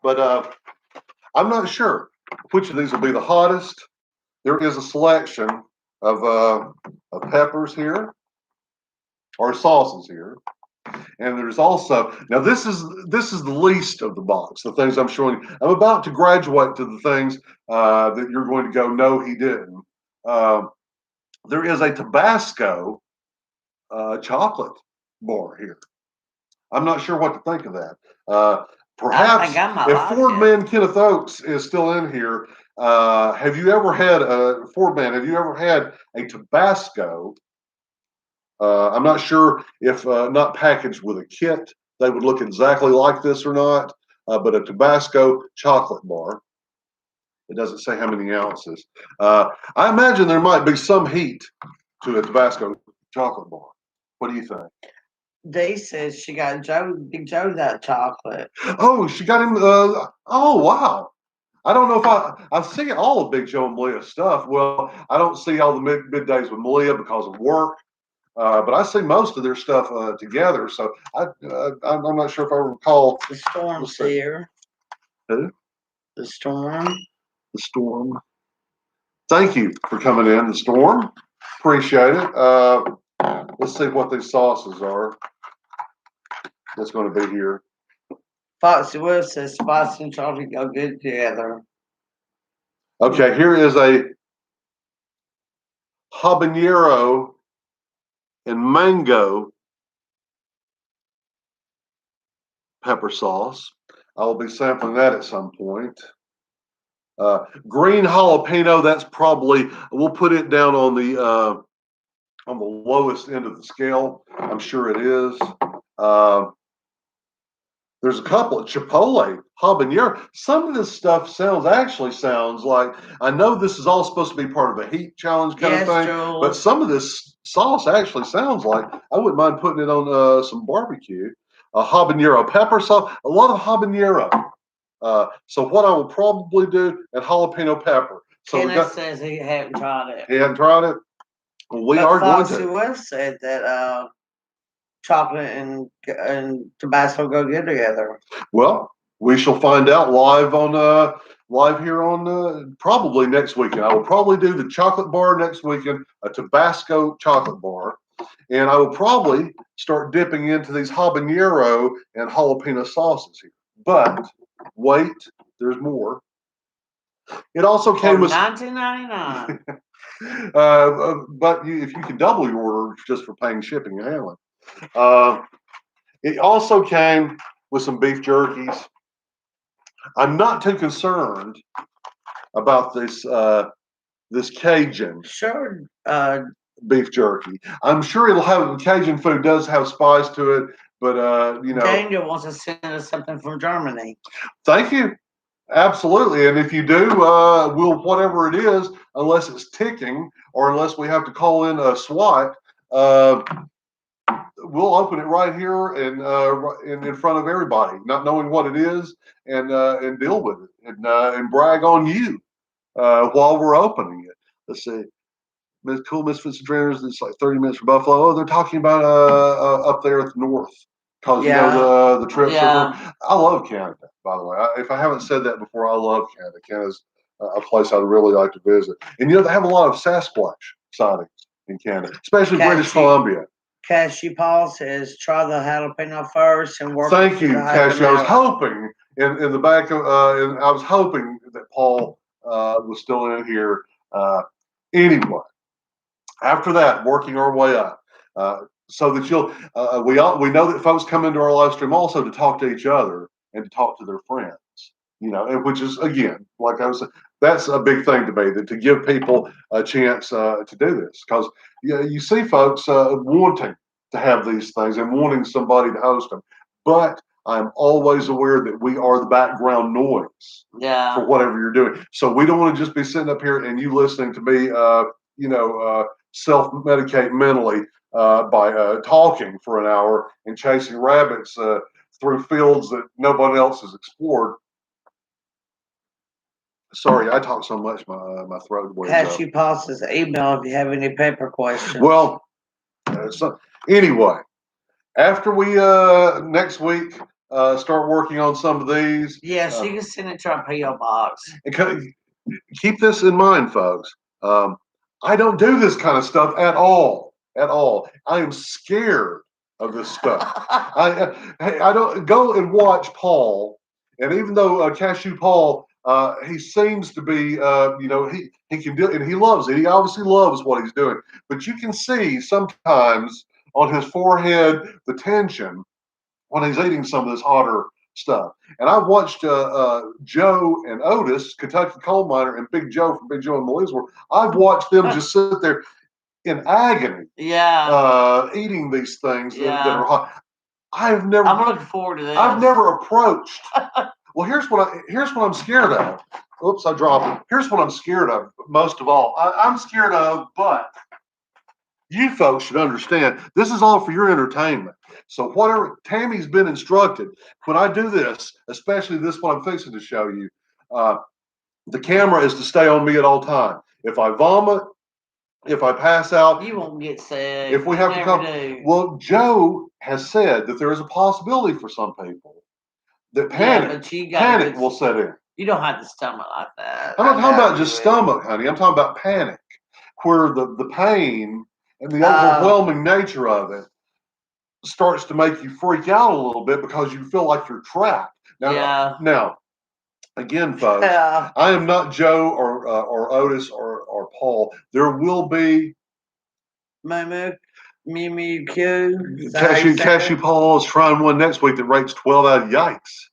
But I'm not sure which of these will be the hottest. There is a selection of peppers here, or sauces here. And there's also, now this is the least of the box, the things I'm showing you. I'm about to graduate to the things that you're going to go, no, he didn't. There is a Tabasco chocolate bar here. I'm not sure what to think of that. Perhaps if Fordman Kenneth Oaks is still in here, have you ever had a Tabasco? I'm not sure if not packaged with a kit, they would look exactly like this or not, but a Tabasco chocolate bar. It doesn't say how many ounces. I imagine there might be some heat to a Tabasco chocolate bar. What do you think? They said she got Big Joe that chocolate. Oh, she got him. Oh, wow. I don't know if I've seen all of Big Joe and Malia's stuff. Well, I don't see all the middays with Malia because of work. But I see most of their stuff together, so I'm not sure if I recall. The Storm's here. Who? The Storm. The Storm. Thank you for coming in, the Storm. Appreciate it. Let's see what these sauces are. that's going to be here. Foxy Wolf says spice and chocolate go good together. Okay, here is a habanero and mango pepper sauce. I will be sampling that at some point. Green jalapeno, that's probably, we'll put it down on the lowest end of the scale. I'm sure it is. There's a couple of chipotle, habanero. Some of this stuff actually sounds like, I know this is all supposed to be part of a heat challenge kind of thing, Joel. but some of this sauce actually sounds like, I wouldn't mind putting it on some barbecue. Habanero pepper sauce, a lot of habanero. So what I will probably do, and jalapeno pepper. So Kenneth says he hadn't tried it. He hadn't tried it? Well, we are going to. West said that chocolate and Tabasco go good together. Well, we shall find out live here on probably next weekend. I will probably do the chocolate bar next weekend, a Tabasco chocolate bar, and I will probably start dipping into these habanero and jalapeno sauces here. But wait, there's more. It also came with $19.99. but if you can double your order just for paying shipping and handling. It also came with some beef jerkies. I'm not too concerned about this Cajun beef jerky. I'm sure it'll have, Cajun food does have spice to it, but Daniel wants to send us something from Germany. Thank you. Absolutely. And if you do, we'll, whatever it is, unless it's ticking or unless we have to call in a SWAT, we'll open it right here and in front of everybody, not knowing what it is, and deal with it and brag on you while we're opening it. Let's see. Cool Misfits and Dreamers. It's like 30 minutes from Buffalo. Oh, they're talking about up there at the north. Because you know the trips are. I love Canada, by the way. If I haven't said that before, I love Canada. Canada's a place I'd really like to visit. And you know they have a lot of Sasquatch sightings in Canada, especially British Columbia. Cassie Paul says try the jalapeno first and work. Thank you, Cassie. I was hoping in the back of, I was hoping that Paul was still in here. Anyway, after that, working our way up. So that you'll, we know that folks come into our live stream also to talk to each other and to talk to their friends, you know, and which is, again, like I was saying, that's a big thing to me, that to give people a chance to do this, because you see folks wanting to have these things and wanting somebody to host them, but I'm always aware that we are the background noise for whatever you're doing. So we don't want to just be sitting up here and you listening to me, self-medicate mentally by talking for an hour and chasing rabbits through fields that nobody else has explored. Sorry, I talk so much, my throat wears out. Cassie Paul says email if you have any paper questions. Well, anyway, after we next week start working on some of these. Yes, you can send it to our P.O. box. Keep this in mind, folks. I don't do this kind of stuff at all. At all. I am scared of this stuff. I don't go and watch Paul, and even though Cashew Paul, he seems to be, he can do it, and he loves it. He obviously loves what he's doing. But you can see sometimes on his forehead the tension when he's eating some of this hotter stuff. And I've watched Joe and Otis, Kentucky coal miner, and Big Joe from Big Joe and Melissa. I've watched them just sit there in agony, eating these things that are hot. I'm looking forward to this. I've never approached. Well, here's what I'm scared of. Oops, I dropped it. Here's what I'm scared of most of all. I'm scared of, but you folks should understand, this is all for your entertainment. So whatever, Tammy's been instructed, when I do this, especially this one I'm fixing to show you, the camera is to stay on me at all time. If I vomit, if I pass out, you won't get sick. If we have to come, well, Joe has said that there is a possibility for some people that panic will set in. You don't have the stomach like that. I'm not talking about just stomach, honey. I'm talking about panic, where the pain and the overwhelming nature of it starts to make you freak out a little bit because you feel like you're trapped. Now, again, folks, I am not Joe or Otis or Paul. There will be Mew Q. Cashew Paul is trying one next week that rates 12 out of yikes.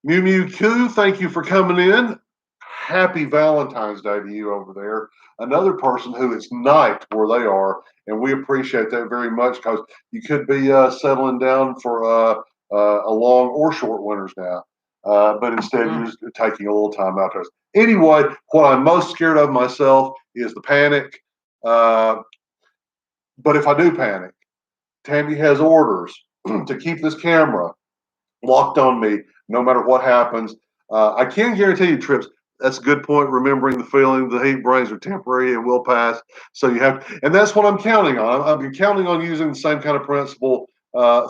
Mew Q, thank you for coming in. Happy Valentine's Day to you over there. Another person who it's night where they are, and we appreciate that very much because you could be settling down for a long or short winters now. But instead, you're just taking a little time out there. Anyway, what I'm most scared of myself is the panic. But if I do panic, Tammy has orders to keep this camera locked on me no matter what happens. I can guarantee you, Trips, that's a good point. Remembering the feeling, the heat brains are temporary and will pass. So you have, and that's what I'm counting on. I've been counting on using the same kind of principle.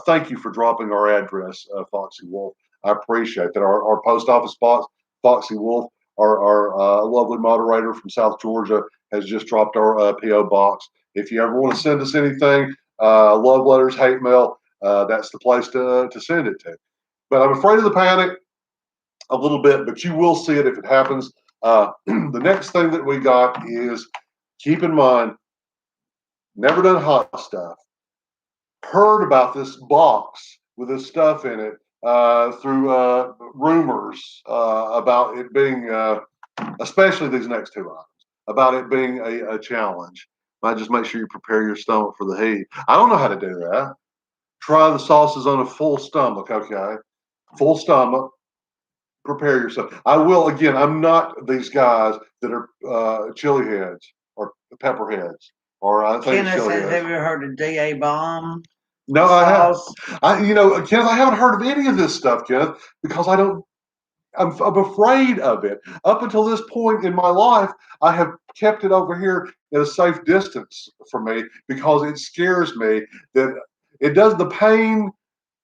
Thank you for dropping our address, Foxy Wolf. I appreciate that. Our post office box, Foxy Wolf, our lovely moderator from South Georgia, has just dropped our PO box. If you ever want to send us anything, love letters, hate mail, that's the place to send it to. But I'm afraid of the panic a little bit, but you will see it if it happens. The next thing that we got is, keep in mind, never done hot stuff. Heard about this box with this stuff in it through rumors about it being, especially these next two items, about it being a challenge. Might just make sure you prepare your stomach for the heat. I don't know how to do that. Try the sauces on a full stomach, okay? Full stomach. Prepare yourself. I will, again, I'm not these guys that are chili heads or pepper heads, or I think Kenneth says, have you heard of DA bomb? No, I haven't. Kenneth, I haven't heard of any of this stuff, Kenneth, because I'm afraid of it. Up until this point in my life, I have kept it over here at a safe distance from me because it scares me that it does.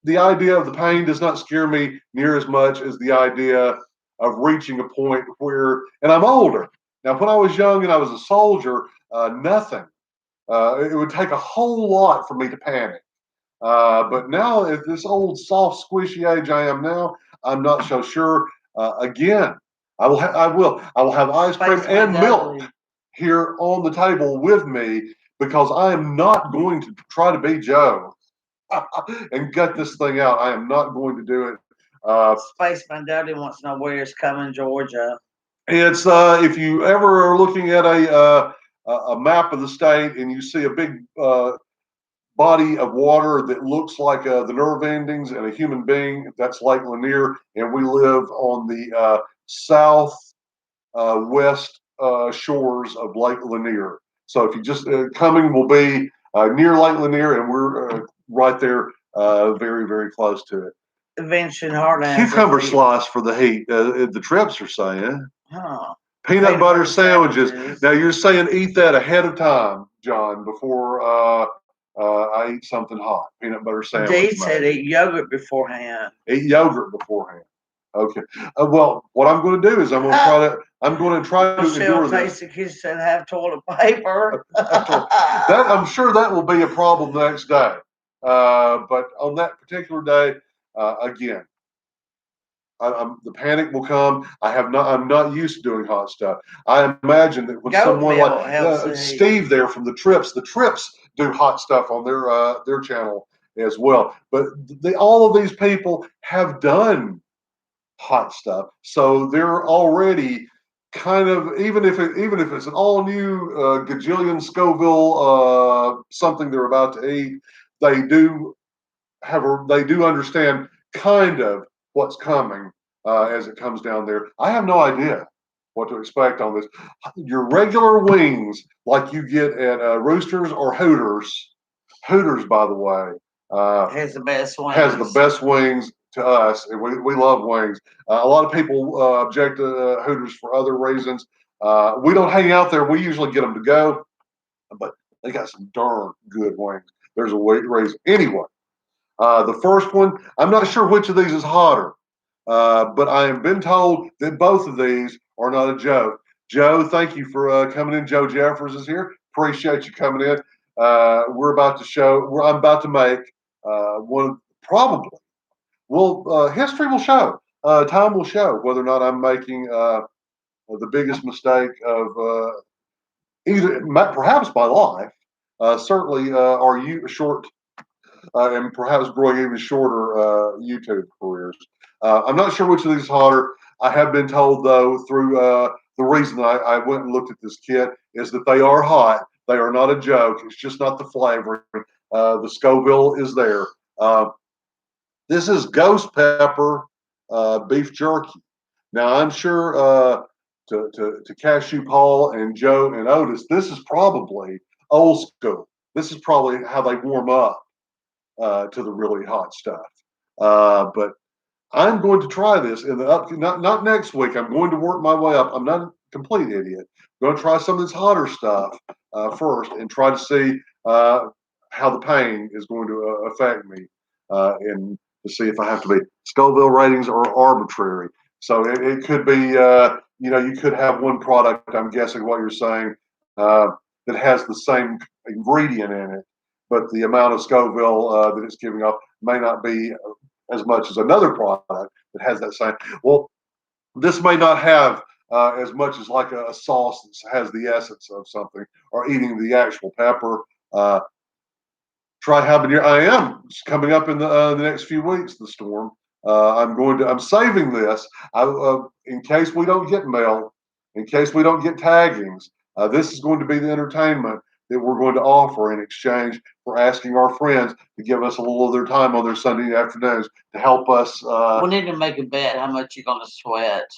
The idea of the pain does not scare me near as much as the idea of reaching a point where, and I'm older. Now, when I was young and I was a soldier, nothing. It would take a whole lot for me to panic. But now, at this old, soft, squishy age I am now, I'm not so sure. Again, I will have ice cream and milk here on the table with me because I am not going to try to be Joe and gut this thing out. I am not going to do it. Spaceman Daddy wants to know where it's coming, Georgia. It's if you ever are looking at a map of the state and you see a big body of water that looks like the nerve endings and a human being, that's Lake Lanier, and we live on the south west shores of Lake Lanier. So if you just coming will be near Lake Lanier, and we're right there, very, very close to it. Invention Heartland. Cucumber slice for the heat. The Trips are saying. Huh. Peanut butter sandwiches. Now you're saying eat that ahead of time, John, before I eat something hot. Peanut butter sandwich. Dave said eat yogurt beforehand. Eat yogurt beforehand. Okay. Well, what I'm going to do is I'm going to try to endure this. Michelle said have toilet paper. I'm sure that will be a problem the next day. But on that particular day, again, the panic will come. I'm not used to doing hot stuff. I imagine that when someone like Steve there from the Trips do hot stuff on their channel as well. But all of these people have done hot stuff, so they're already kind of, even if it's an all new gajillion Scoville something they're about to eat, they do understand kind of what's coming as it comes down there. I have no idea what to expect on this. Your regular wings, like you get at Roosters or Hooters. Hooters, by the way, has the best wings. Has the best wings to us, and we love wings. A lot of people object to Hooters for other reasons. We don't hang out there. We usually get them to go, but they got some darn good wings. There's a reason. Anyway, the first one, I'm not sure which of these is hotter, but I have been told that both of these are not a joke. Joe, thank you for coming in. Joe Jeffers is here. Appreciate you coming in. I'm about to make Probably. Well, history will show. Time will show whether or not I'm making the biggest mistake of either perhaps my life, certainly our short and perhaps growing even shorter YouTube careers. I'm not sure which of these is hotter. I have been told, though, through the reason I went and looked at this kit is that they are hot. They are not a joke. It's just not the flavoring. The Scoville is there. This is ghost pepper beef jerky. Now, I'm sure to Cashew Paul and Joe and Otis, this is probably old school. This is probably how they warm up to the really hot stuff. But I'm going to try this in the not next week. I'm going to work my way up. I'm not a complete idiot. I'm going to try some of this hotter stuff first and try to see how the pain is going to affect me and to see if I have to be. Scoville ratings are arbitrary. So it could be, you could have one product, I'm guessing what you're saying, that has the same ingredient in it, but the amount of Scoville that it's giving off may not be as much as another product that has that same. Well, this may not have as much as like a sauce that has the essence of something, or eating the actual pepper. Try habanero. I am coming up in the next few weeks. The storm. I'm saving this in case we don't get mail, in case we don't get taggings. This is going to be the entertainment that we're going to offer in exchange for asking our friends to give us a little of their time on their Sunday afternoons to help us. We need to make a bet how much you're going to sweat.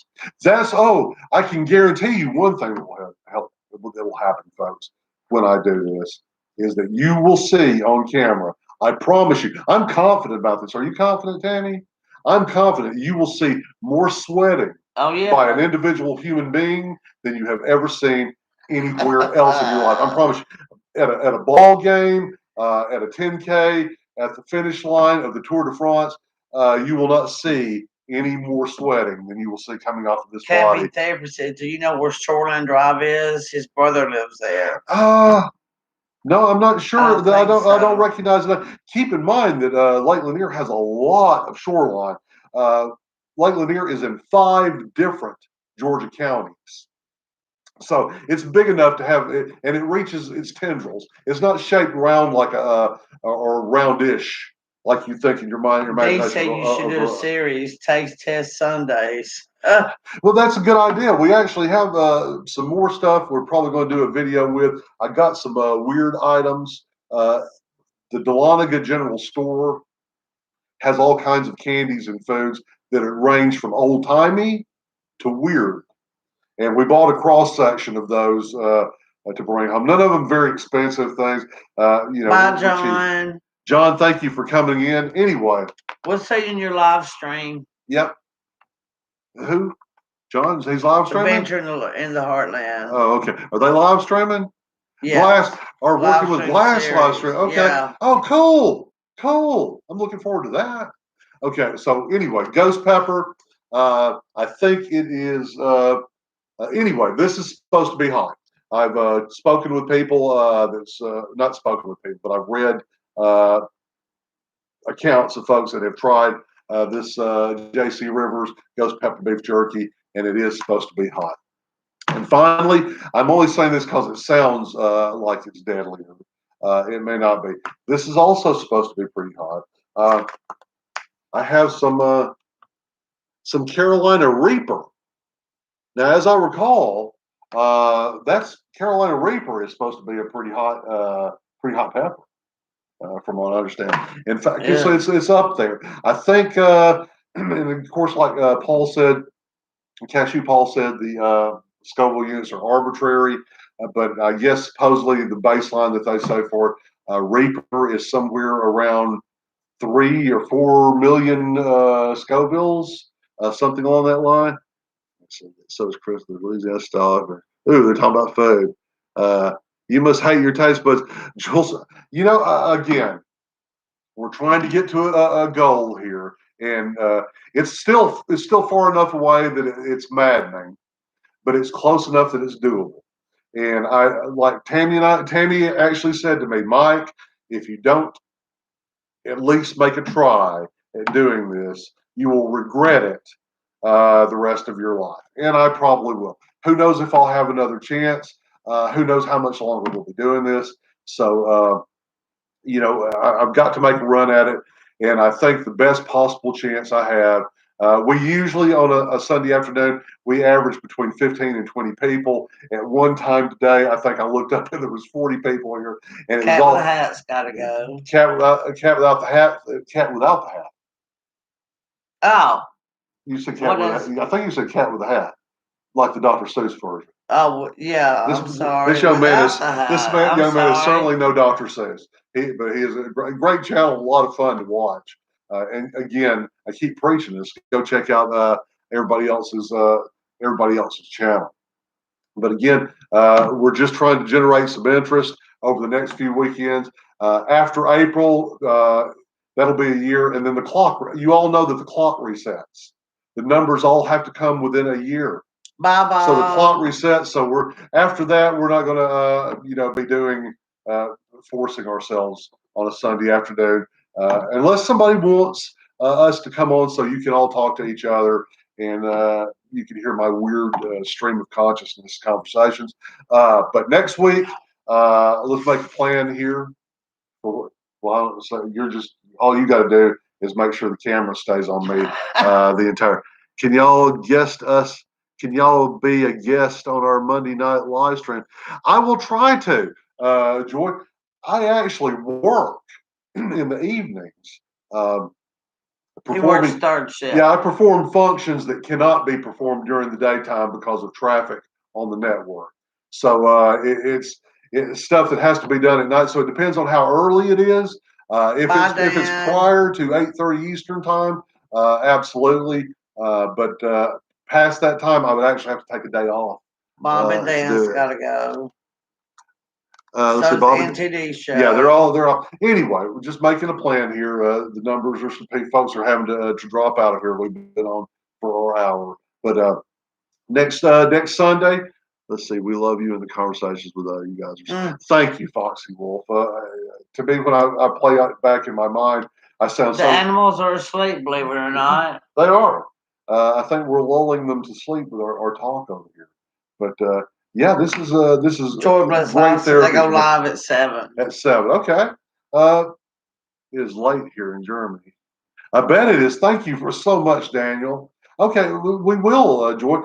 I can guarantee you one thing that will happen, folks, when I do this is that you will see on camera. I promise you. I'm confident about this. Are you confident, Tammy? I'm confident you will see more sweating by an individual human being than you have ever seen anywhere else in your life. I promise you. At a ball game, at a 10K, at the finish line of the Tour de France, you will not see any more sweating than you will see coming off of this body. Thayer said, "Do you know where Shoreline Drive is? His brother lives there." No, I'm not sure. I don't recognize that. Keep in mind that Lake Lanier has a lot of shoreline. Lake Lanier is in 5 different Georgia counties. So it's big enough to have it, and it reaches its tendrils. It's not shaped round like or roundish like you think in your mind. They say you should do a series, Taste Test Sundays. Well, that's a good idea. We actually have some more stuff we're probably going to do a video with. I got some weird items. The Dahlonega General Store has all kinds of candies and foods that range from old-timey to weird. And we bought a cross-section of those to bring home. None of them very expensive things. Bye, John. Cheap. John, thank you for coming in. Anyway. We'll see you in your live stream. Yep. Who? John? He's live streaming? Adventure in the Heartland. Oh, okay. Are they live streaming? Yeah. Glass, or working with Glass live stream. Okay. Yeah. Oh, cool. Cool. I'm looking forward to that. Okay. So anyway, ghost pepper. I think it is, anyway, this is supposed to be hot. I've spoken with people that's not spoken with people, but I've read accounts of folks that have tried this J.C. Rivers ghost pepper beef jerky, and it is supposed to be hot. And finally, I'm only saying this because it sounds like it's deadlier. It may not be. This is also supposed to be pretty hot. I have some Carolina Reaper. Now, as I recall, that's Carolina Reaper is supposed to be a pretty hot pepper, from what I understand. In fact, so it's up there. I think, and of course, like Paul said, Cashew Paul said, the Scoville units are arbitrary, but I guess supposedly the baseline that they say for Reaper is somewhere around 3 or 4 million Scovilles, something along that line. So is Chris, the Louisiana stock. Ooh, they're talking about food. You must hate your taste buds. Jules, again, we're trying to get to a goal here, and it's still far enough away that it's maddening, but it's close enough that it's doable. And I like Tammy actually said to me, Mike, if you don't at least make a try at doing this, you will regret it the rest of your life. And I probably will. Who knows if I'll have another chance? Who knows how much longer we'll be doing this? So, I've got to make a run at it. And I think the best possible chance I have, we usually on a Sunday afternoon, we average between 15 and 20 people. At one time today, I think I looked up and there was 40 people here. And it was all. Cat with the hat's got to go. Cat without the hat. Cat without the hat. Oh. You said cat with a hat. I think you said cat with a hat, like the Dr. Seuss version. Oh yeah, I'm sorry. This young man is certainly no Dr. Seuss. But he is a great channel, a lot of fun to watch. And again, I keep preaching this. Go check out everybody else's channel. But again, we're just trying to generate some interest over the next few weekends. After April, that'll be a year, and then the clock. You all know that the clock resets. The numbers all have to come within a year. Bye-bye. So the clock resets. So after that, we're not going to be doing forcing ourselves on a Sunday afternoon unless somebody wants us to come on so you can all talk to each other and you can hear my weird stream of consciousness conversations. But next week, let's make a plan here. So you're just all you got to do is make sure the camera stays on me the entire. Can y'all guest us? Can y'all be a guest on our Monday night live stream? I will try to. Joy, I actually work in the evenings. Performing third shift. Yeah, I perform functions that cannot be performed during the daytime because of traffic on the network. So it's stuff that has to be done at night. So it depends on how early it is. If it's prior to 8:30 Eastern time, absolutely. But past that time, I would actually have to take a day off. Bob and Dan's got to go. Let's see, Bob and show. Yeah, they're all. Anyway, we're just making a plan here. The numbers are some folks are having to drop out of here. We've been on for an hour, but next Sunday. Let's see. We love you in the conversations with you guys. Thank you, Foxy Wolf. To me, when I play back in my mind, I sound the animals are asleep. Believe it or not, they are. I think we're lulling them to sleep with our talk over here. But yeah, this is Joy Bless great therapy. They go live at 7. At 7, okay. It is late here in Germany. I bet it is. Thank you for so much, Daniel. Okay, we will, Joy.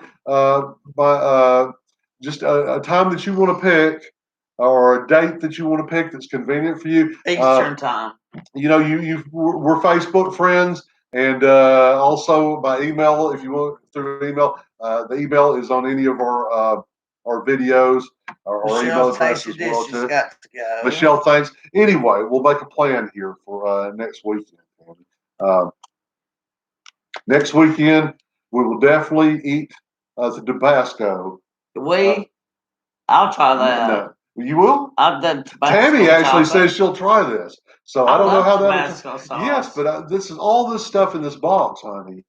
Just a time that you want to pick, or a date that you want to pick that's convenient for you. Eastern time. We're Facebook friends, and also by email if you want through email. The email is on any of our videos or email address as well too. Got to go. Michelle, thanks. Anyway, we'll make a plan here for next weekend. Next weekend, we will definitely eat the Tabasco. I'll try that. No. You will? I've done Tabasco. Tammy actually says she'll try this. So I don't know how that. Yes, but this is all this stuff in this box, honey.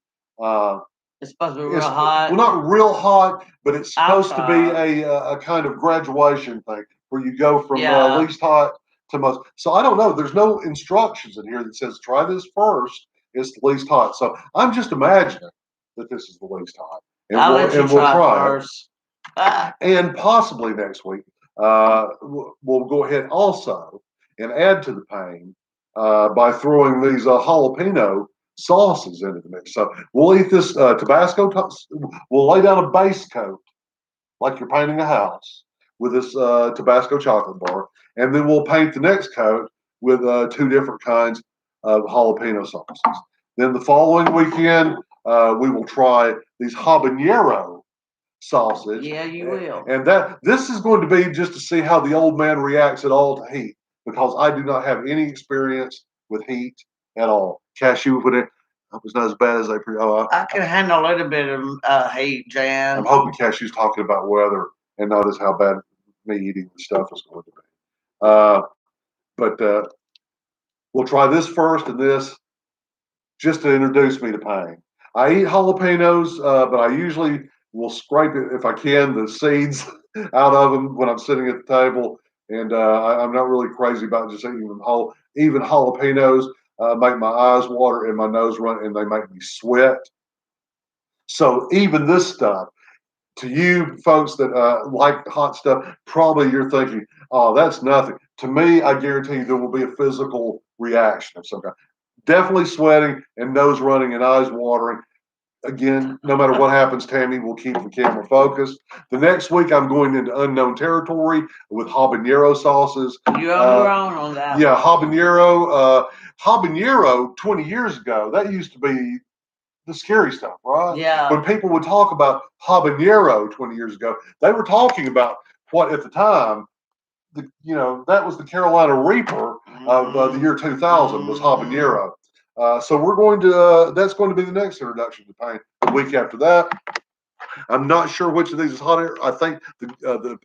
It's supposed to be real hot. Well, not real hot, but it's supposed to be a kind of graduation thing where you go from least hot to most. So I don't know. There's no instructions in here that says try this first. It's the least hot. So I'm just imagining that this is the least hot. And we'll try first. And possibly next week, we'll go ahead also and add to the pain by throwing these jalapeno sauces into the mix. So we'll eat this Tabasco. We'll lay down a base coat like you're painting a house with this Tabasco chocolate bar, and then we'll paint the next coat with 2 different kinds of jalapeno sauces. Then the following weekend, we will try these habanero sausage. Yeah, you will. And this is going to be just to see how the old man reacts at all to heat, because I do not have any experience with heat at all. Cashew with it was not as bad as they. I can handle a little bit of heat, Jan. I'm hoping Cashew's talking about weather and not as how bad me eating the stuff is going to be. But we'll try this first and this just to introduce me to pain. I eat jalapenos, but I usually will scrape it if I can, the seeds out of them when I'm sitting at the table. And I'm not really crazy about just eating them whole. Even jalapenos, make my eyes water and my nose run, and they make me sweat. So even this stuff, to you folks that like hot stuff, probably you're thinking, oh, that's nothing. To me, I guarantee you there will be a physical reaction of some kind. Definitely sweating and nose running and eyes watering. Again, no matter what happens, Tammy will keep the camera focused. The next week, I'm going into unknown territory with habanero sauces. You're on your own on that. Yeah, habanero. Habanero 20 years ago, that used to be the scary stuff, right? Yeah. When people would talk about habanero 20 years ago, they were talking about what at the time, that was the Carolina Reaper of the year 2000 was habanero. So we're going to, that's going to be the next introduction to pain. The week after that, I'm not sure which of these is hotter. I think the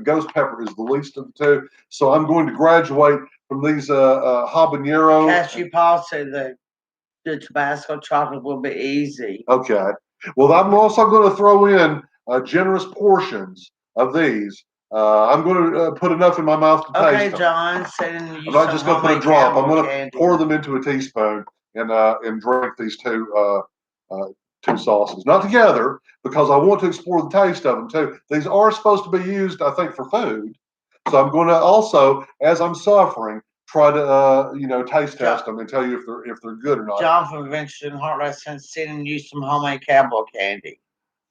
ghost pepper is the least of the two. So I'm going to graduate from these habanero. Cashew Paul said the Tabasco chocolate will be easy. Okay. Well, I'm also going to throw in generous portions of these. I'm going to put enough in my mouth to taste them. Okay, John, sending you I'm not just going to put a drop. I'm going to pour them into a teaspoon and drink these two sauces. Not together, because I want to explore the taste of them too. These are supposed to be used, I think, for food. So I'm going to also, as I'm suffering, try to taste test them and tell you if they're good or not. John from Vincent Heartless sending you some homemade cowboy candy.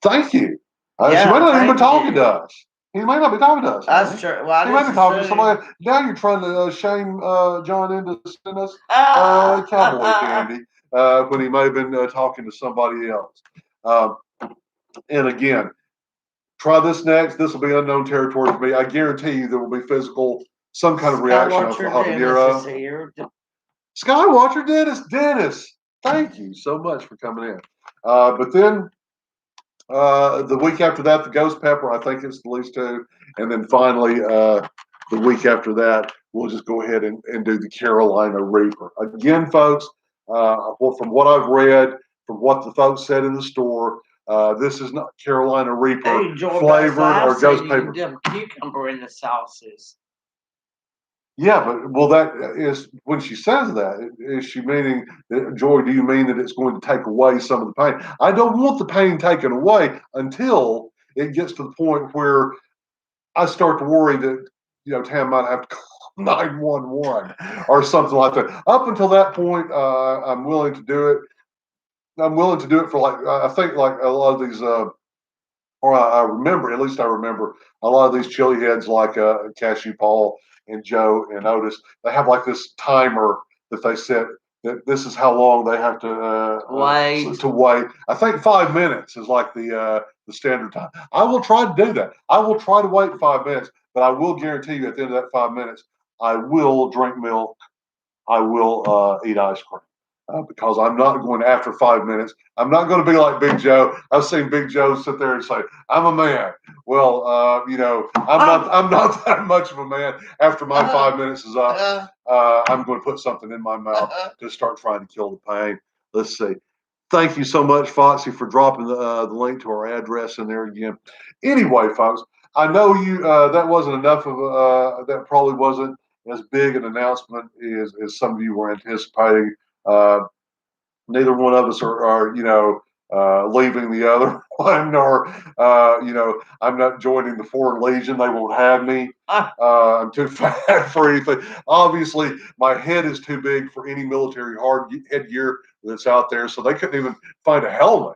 Thank you. She might not even be talking to us. He may not be talking to us. That's true. Well, he might be talking to somebody. Now you're trying to shame John into sending us cowboy candy when he may have been talking to somebody else. And again, try this next. This will be unknown territory for me. I guarantee you there will be some kind of reaction off the habanero. Skywatcher Dennis, thank you so much for coming in. But then the week after that, the ghost pepper, I think it's the least two. And then finally, the week after that, we'll just go ahead and do the Carolina Reaper. Again, folks, from what I've read, from what the folks said in the store, this is not Carolina Reaper flavored or ghost pepper. You can dip cucumber in the sauces. Yeah, but that is when she says that, is she meaning that, Joy, do you mean that it's going to take away some of the pain? I don't want the pain taken away until it gets to the point where I start to worry that, Tam might have to call 911 or something like that. Up until that point, I'm willing to do it. I'm willing to do it for I think like a lot of these, or I remember a lot of these chili heads like Cashew Paul and Joe and Otis, they have like this timer that they set that this is how long they have to wait. I think 5 minutes is like the standard time. I will try to do that. I will try to wait 5 minutes, but I will guarantee you at the end of that 5 minutes, I will drink milk. I will eat ice cream. Because I'm not going after 5 minutes. I'm not going to be like Big Joe. I've seen Big Joe sit there and say, "I'm a man." Well, I'm not that much of a man. After my 5 minutes is up, I'm going to put something in my mouth to start trying to kill the pain. Let's see. Thank you so much, Foxy, for dropping the link to our address in there again. Anyway, folks, I know you. That wasn't enough of. That probably wasn't as big an announcement as some of you were anticipating. Neither one of us are leaving the other one, or I'm not joining the Foreign Legion. They won't have me. I'm too fat for anything. Obviously, my head is too big for any military headgear that's out there, so they couldn't even find a helmet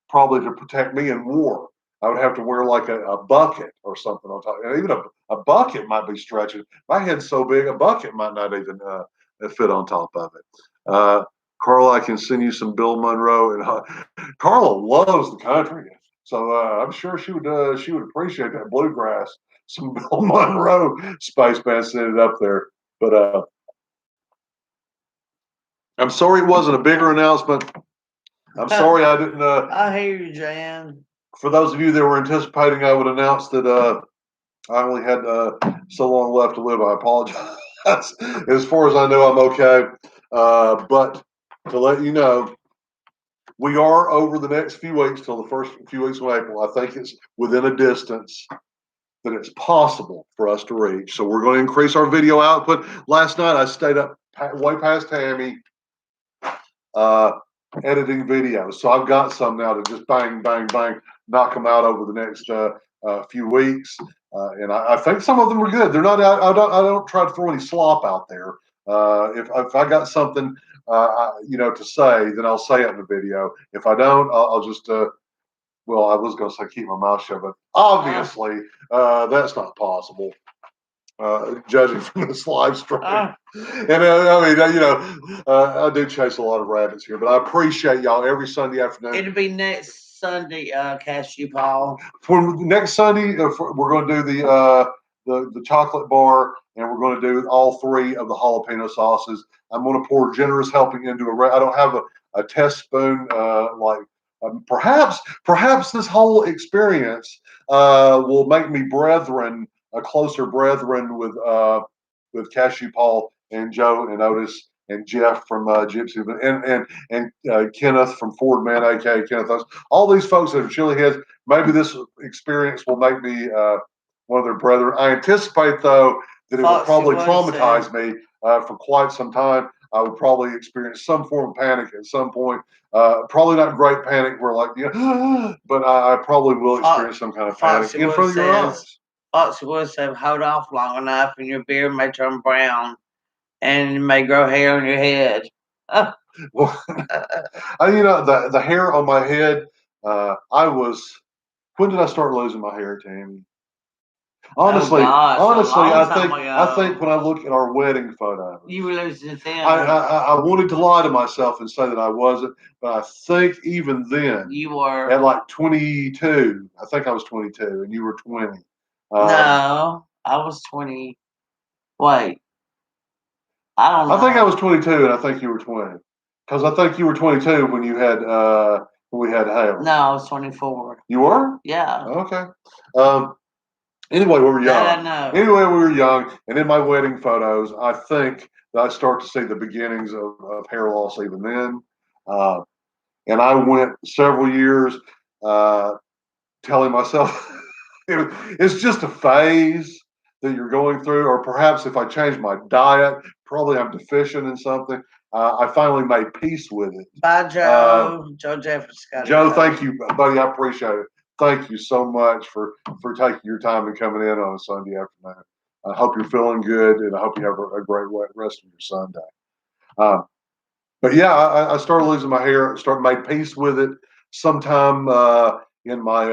probably to protect me in war. I would have to wear like a bucket or something on top. And even a bucket might be stretching. My head's so big, a bucket might not even fit on top of it. Carla, I can send you some Bill Monroe, and Carla loves the country, so I'm sure she would appreciate that bluegrass. Some Bill Monroe Spaceman sent it up there, but I'm sorry it wasn't a bigger announcement. I'm sorry I didn't. I hear you, Jan. For those of you that were anticipating, I would announce that I only had so long left to live. I apologize. As far as I know, I'm okay, but to let you know, we are over the next few weeks till the first few weeks of April. I think it's within a distance that it's possible for us to reach. So we're going to increase our video output. Last night I stayed up way past Tammy, editing videos. So I've got some now to just bang, bang, bang, knock them out over the next few weeks. And I think some of them are good. They're not. I don't try to throw any slop out there. If I got something, to say, then I'll say it in the video. If I don't, I'll just. Well, I was going to say keep my mouth shut, but obviously that's not possible. Judging from this live stream, and I do chase a lot of rabbits here, but I appreciate y'all every Sunday afternoon. It'll be next Sunday, Cashew Paul. For next Sunday, we're going to do the chocolate bar, and we're going to do all 3 of the jalapeno sauces. I'm going to pour generous helping into I don't have a test spoon perhaps this whole experience will make me closer brethren with Cashew Paul and Joe and Otis and Jeff from Gypsy and Kenneth from Ford Man, aka Kenneth. All these folks that are chili heads. Maybe this experience will make me one of their brethren. I anticipate though that it will probably traumatize me for quite some time. I would probably experience some form of panic at some point. Probably not great panic where but I probably will experience some kind of panic in front of your eyes. Foxy Wood said, hold off long enough and your beard may turn brown and you may grow hair on your head. Well, the hair on my head, when did I start losing my hair, Tammy? Honestly, I think when I look at our wedding photos, you were losing it then. I wanted to lie to myself and say that I wasn't, but I think even then you were at like 22. I think I was 22 and you were 20. No, I was 20. Wait, I don't know. I think I was 22 and I think you were 20, because I think you were 22 when you had when we had Hale. No, I was 24. You were? Yeah. Okay. Anyway, we were young. That I know. Anyway, we were young, and in my wedding photos, I think that I start to see the beginnings of hair loss even then. And I went several years telling myself it's just a phase that you're going through, or perhaps if I change my diet, probably I'm deficient in something. I finally made peace with it. Bye, Joe. Joe Jefferson. Joe, thank you, buddy. I appreciate it. Thank you so much for taking your time and coming in on a Sunday afternoon. I hope you're feeling good, and I hope you have a great rest of your Sunday. But yeah, I started losing my hair. Made peace with it sometime in my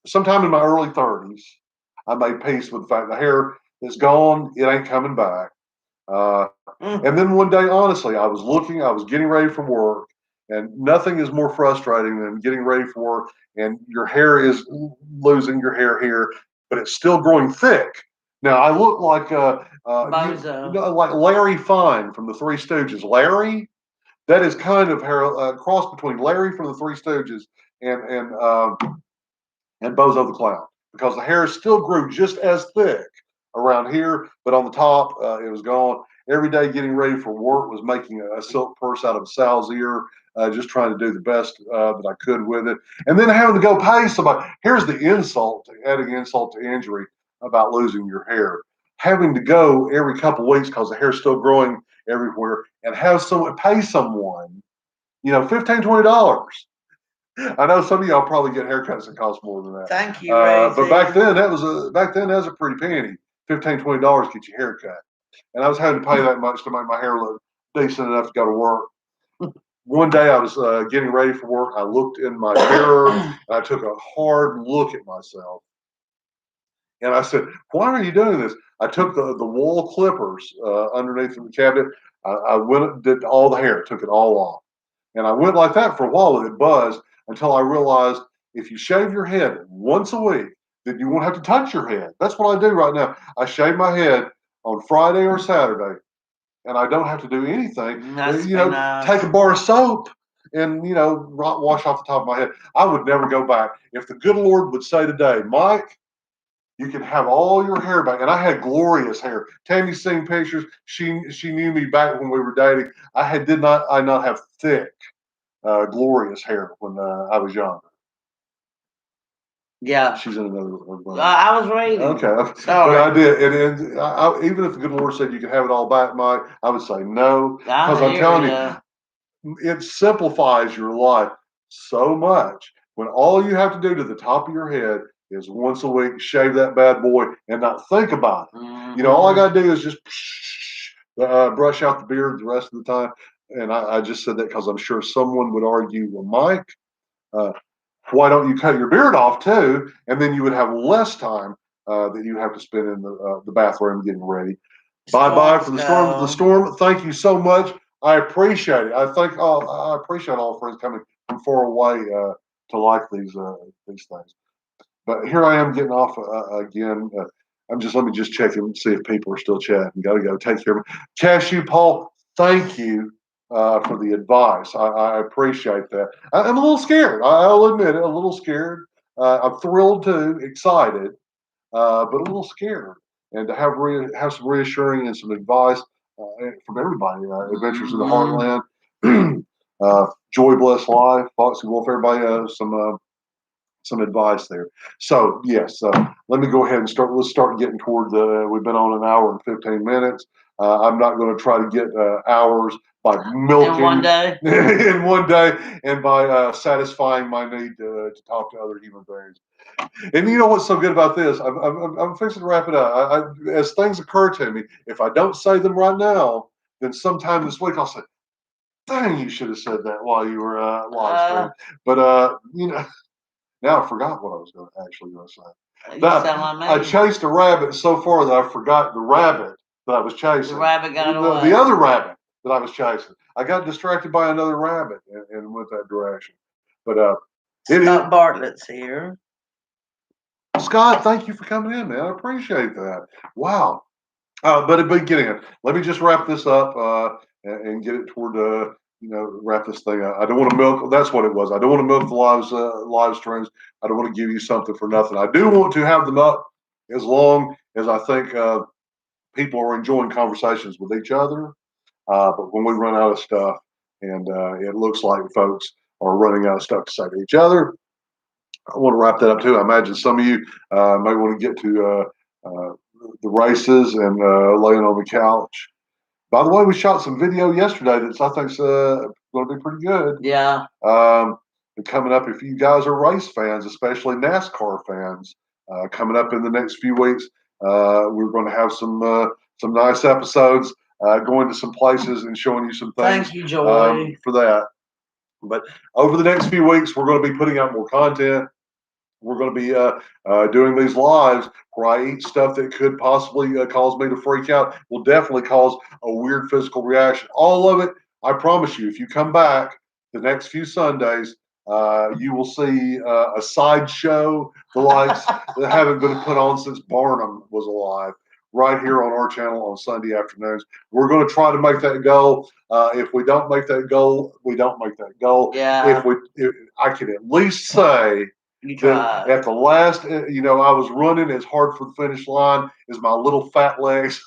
early 30s. I made peace with the fact the hair is gone. It ain't coming back. And then one day, honestly, I was getting ready for work, and nothing is more frustrating than getting ready for work and your hair is losing your hair here, but it's still growing thick. Now I look like like Larry Fine from the Three Stooges. Larry, that is kind of hair cross between Larry from the Three Stooges and Bozo the Clown, because the hair still grew just as thick around here, but on the top it was gone. Every day getting ready for work was making a silk purse out of a sow's ear, just trying to do the best that I could with it. And then having to go pay somebody. Here's the insult, adding insult to injury about losing your hair. Having to go every couple of weeks because the hair's still growing everywhere and pay someone, $15, $20. I know some of y'all probably get haircuts that cost more than that. Thank you, but back then that was a pretty penny. $15, $20 get your haircut. And I was having to pay that much to make my hair look decent enough to go to work. One day I was getting ready for work. I looked in my mirror and I took a hard look at myself. And I said, why are you doing this? I took the wall clippers underneath the cabinet. I went and did all the hair, took it all off. And I went like that for a while with it buzzed until I realized if you shave your head once a week, then you won't have to touch your head. That's what I do right now. I shave my head on Friday or Saturday, and I don't have to do anything. Take a bar of soap and, wash off the top of my head. I would never go back. If the good Lord would say today, Mike, you can have all your hair back. And I had glorious hair. Tammy's seen pictures. She knew me back when we were dating. I did not have thick, glorious hair when I was younger. Yeah. She's in another. I was reading. Okay. Sorry. But I did, and even if the good Lord said you could have it all back, Mike, I would say no, because I'm telling you, it simplifies your life so much when all you have to do to the top of your head is once a week shave that bad boy and not think about it. Mm-hmm. You know, all I got to do is just brush out the beard the rest of the time. And I just said that because I'm sure someone would argue, well, Mike, why don't you cut your beard off too? And then you would have less time that you have to spend in the bathroom getting ready. Bye for the storm. The storm. Thank you so much. I appreciate it. I appreciate all friends coming from far away to like these things. But here I am getting off again. Let me just check and see if people are still chatting. Got to go. Take care. Cashew Paul, thank you for the advice. I appreciate that. I'm a little scared. I'll admit it, a little scared. I'm thrilled too, excited, but a little scared. And to have some reassuring and some advice from everybody. Adventures in the Heartland, Joy Bless Life, Foxy Wolf. Everybody, some advice there. So yes, let me go ahead and start. Let's start getting toward the. We've been on an hour and 15 minutes. I'm not going to try to get hours by milking in one day. in one day, and by satisfying my need to talk to other human beings. And you know what's so good about this? I'm fixing to wrap it up. As things occur to me, if I don't say them right now, then sometime this week I'll say, "Dang, you should have said that while you were live streaming." But you know. Now I forgot what I was actually going to say. I chased a rabbit so far that I forgot the rabbit that I was chasing. The rabbit got away. The other rabbit that I was chasing. I got distracted by another rabbit and went that direction. But Scott Bartlett's here. Scott, thank you for coming in, man. I appreciate that. Wow. But at the beginning, let me just wrap this up and get it toward wrap this thing up. I don't want to milk. That's what it was. I don't want to milk the live streams. I don't want to give you something for nothing. I do want to have them up as long as I think people are enjoying conversations with each other. But when we run out of stuff, and it looks like folks are running out of stuff to say to each other, I want to wrap that up too. I imagine some of you may want to get to the races and laying on the couch. By the way, we shot some video yesterday that's I think's going to be pretty good. Yeah. Coming up, if you guys are race fans, especially NASCAR fans, coming up in the next few weeks, we're going to have some nice episodes, going to some places and showing you some things. Thank you, Joy, for that. But over the next few weeks, we're going to be putting out more content. We're going to be doing these lives where I eat stuff that could possibly cause me to freak out. Will definitely cause a weird physical reaction. All of it, I promise you, if you come back the next few Sundays, you will see a sideshow, the likes that haven't been put on since Barnum was alive, right here on our channel on Sunday afternoons. We're going to try to make that goal. If we don't make that goal, we don't make that goal. Yeah. If I can at least say, at the last, I was running as hard for the finish line as my little fat legs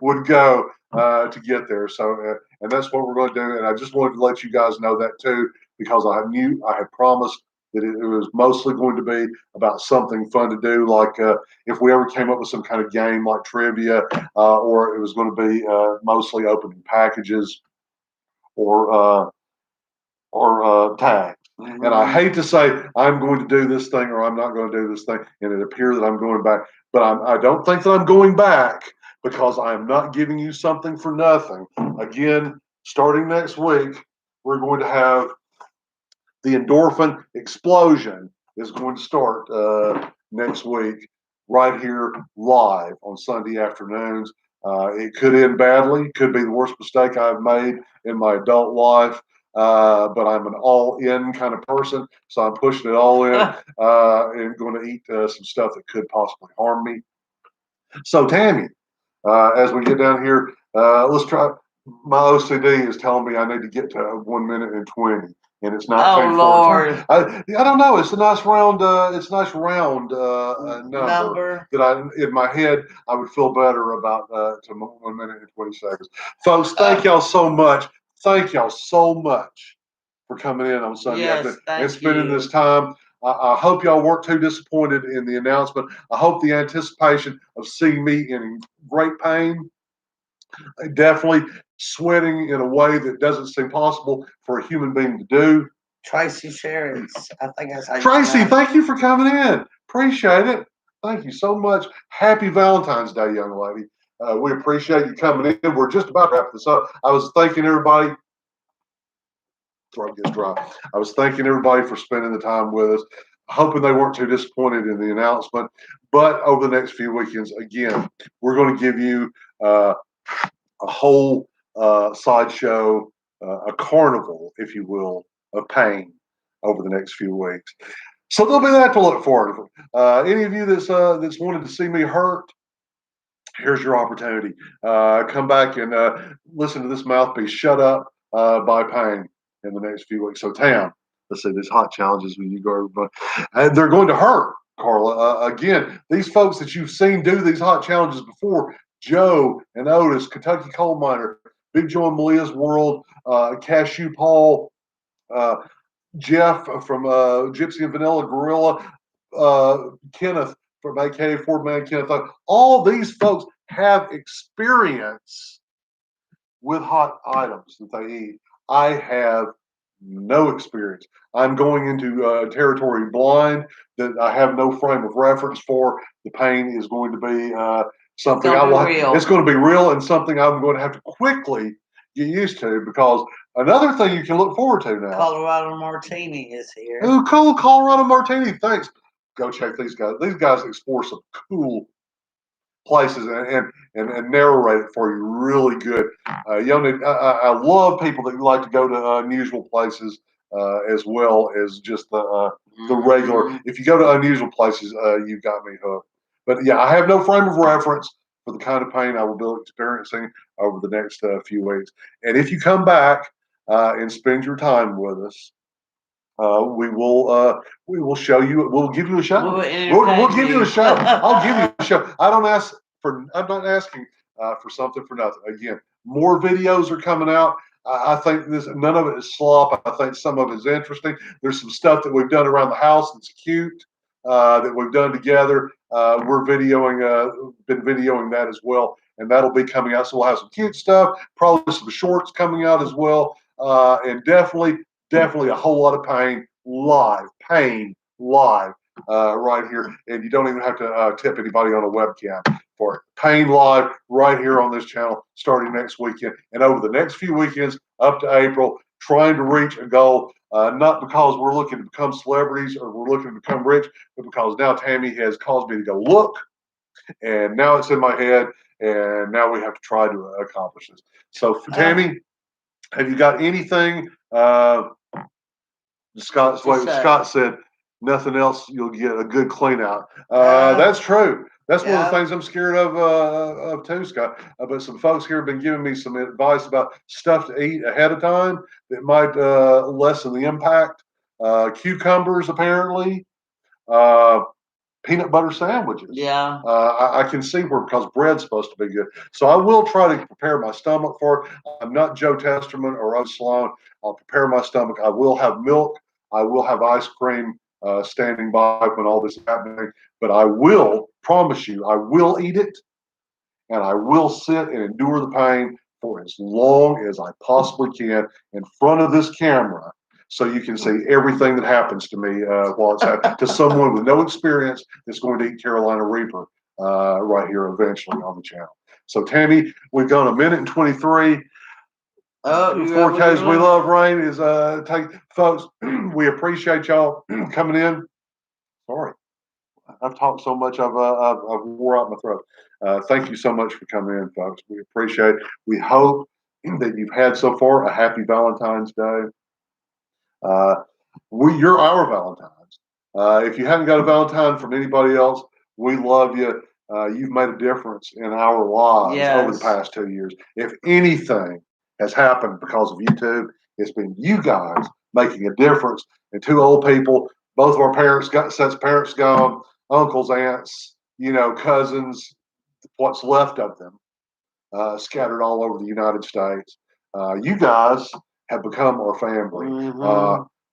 would go to get there. So, and that's what we're going to do. And I just wanted to let you guys know that too, because I had promised that it was mostly going to be about something fun to do. Like if we ever came up with some kind of game like trivia, or it was going to be mostly opening packages or tags. Mm-hmm. And I hate to say I'm going to do this thing or I'm not going to do this thing, and it appears that I'm going back, but I don't think that I'm going back because I'm not giving you something for nothing. Again, starting next week, we're going to have the endorphin explosion is going to start next week right here live on Sunday afternoons. It could end badly, could be the worst mistake I've made in my adult life. But I'm an all-in kind of person, so I'm pushing it all in and going to eat some stuff that could possibly harm me. So, Tammy, as we get down here, let's try. My OCD is telling me I need to get to 1 minute and 20, and it's not. Oh Lord! I don't know. It's a nice round. Number that in my head I would feel better about to 1 minute and 20 seconds. Folks, thank y'all so much. Thank y'all so much for coming in on Sunday afternoon and spending this time. I hope y'all weren't too disappointed in the announcement. I hope the anticipation of seeing me in great pain, definitely sweating in a way that doesn't seem possible for a human being to do. Tracy Sherrod, I think that's how you Tracy, thank you for coming in. Appreciate it. Thank you so much. Happy Valentine's Day, young lady. We appreciate you coming in. We're just about to wrap this up. I was thanking everybody. Throat gets dry. I was thanking everybody for spending the time with us, hoping they weren't too disappointed in the announcement. But over the next few weekends, again, we're going to give you a whole sideshow, a carnival, if you will, of pain over the next few weeks. So there'll be that to look forward to. Any of you that's wanted to see me hurt, here's your opportunity. Come back and listen to this mouthpiece shut up by pain in the next few weeks. So Tam, let's see these hot challenges when you go, and they're going to hurt, Carla. Again, these folks that you've seen do these hot challenges before, Joe and Otis, Kentucky Coal Miner, Big Joe and Malia's World, Cashew Paul, Jeff from Gypsy and Vanilla Gorilla, Kenneth from AKA Ford Man Kenneth. All these folks have experience with hot items that they eat. I have no experience. I'm going into territory blind that I have no frame of reference for. The pain is going to be something I will. It's going to be real and something I'm going to have to quickly get used to, because another thing you can look forward to now. Colorado Martini is here. Oh, cool. Colorado Martini. Thanks. Go check these guys. These guys explore some cool places and narrate it for you really good. I love people that like to go to unusual places as well as just the regular. If you go to unusual places, you've got me hooked. But yeah, I have no frame of reference for the kind of pain I will be experiencing over the next few weeks. And if you come back and spend your time with us, we will show you. We'll give you a show. We'll give you a show. I'll give you a show. I'm not asking for something for nothing. Again, more videos are coming out. I think none of it is slop. I think some of it is interesting. There's some stuff that we've done around the house that's cute that we've done together. We're been videoing that as well, and that'll be coming out. So we'll have some cute stuff, probably some shorts coming out as well, and definitely a whole lot of pain live right here. And you don't even have to tip anybody on a webcam for it. Pain live right here on this channel starting next weekend and over the next few weekends up to April, trying to reach a goal, not because we're looking to become celebrities or we're looking to become rich, but because now Tammy has caused me to go look, and now it's in my head, and now we have to try to accomplish this. So Tammy, have you got anything Scott said, nothing else, you'll get a good clean out. That's true. That's one of the things I'm scared of too, Scott. But some folks here have been giving me some advice about stuff to eat ahead of time that might lessen the impact. Cucumbers, apparently. Peanut butter sandwiches. Yeah. I can see where, because bread's supposed to be good. So I will try to prepare my stomach for it. I'm not Joe Testerman or O. Sloan. I'll prepare my stomach. I will have milk. I will have ice cream standing by when all this is happening. But I will promise you, I will eat it, and I will sit and endure the pain for as long as I possibly can in front of this camera, so you can see everything that happens to me while it's happening to someone with no experience that's going to eat Carolina Reaper right here eventually on the channel. So Tammy, we've gone 1:23. 4Ks we love rain is folks. We appreciate y'all coming in. Sorry, I've talked so much I've wore out my throat. Thank you so much for coming in, folks. We appreciate it. We hope that you've had so far a happy Valentine's Day. You're our Valentines. If you haven't got a Valentine from anybody else, we love you. You've made a difference in our lives over the past 2 years. If anything has happened because of YouTube, it's been you guys making a difference. And two old people, both of our parents parents gone, uncles, aunts, cousins, what's left of them, scattered all over the United States. You guys have become our family.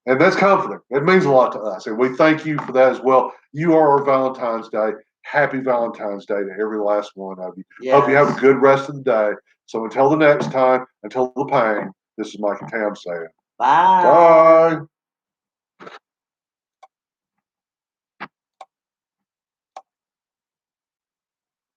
And that's comforting. It means a lot to us. And we thank you for that as well. You are our Valentine's Day. Happy Valentine's Day to every last one of you. Yes. Hope you have a good rest of the day. So until the next time, until the pain, this is Mike and Tam saying bye. Bye.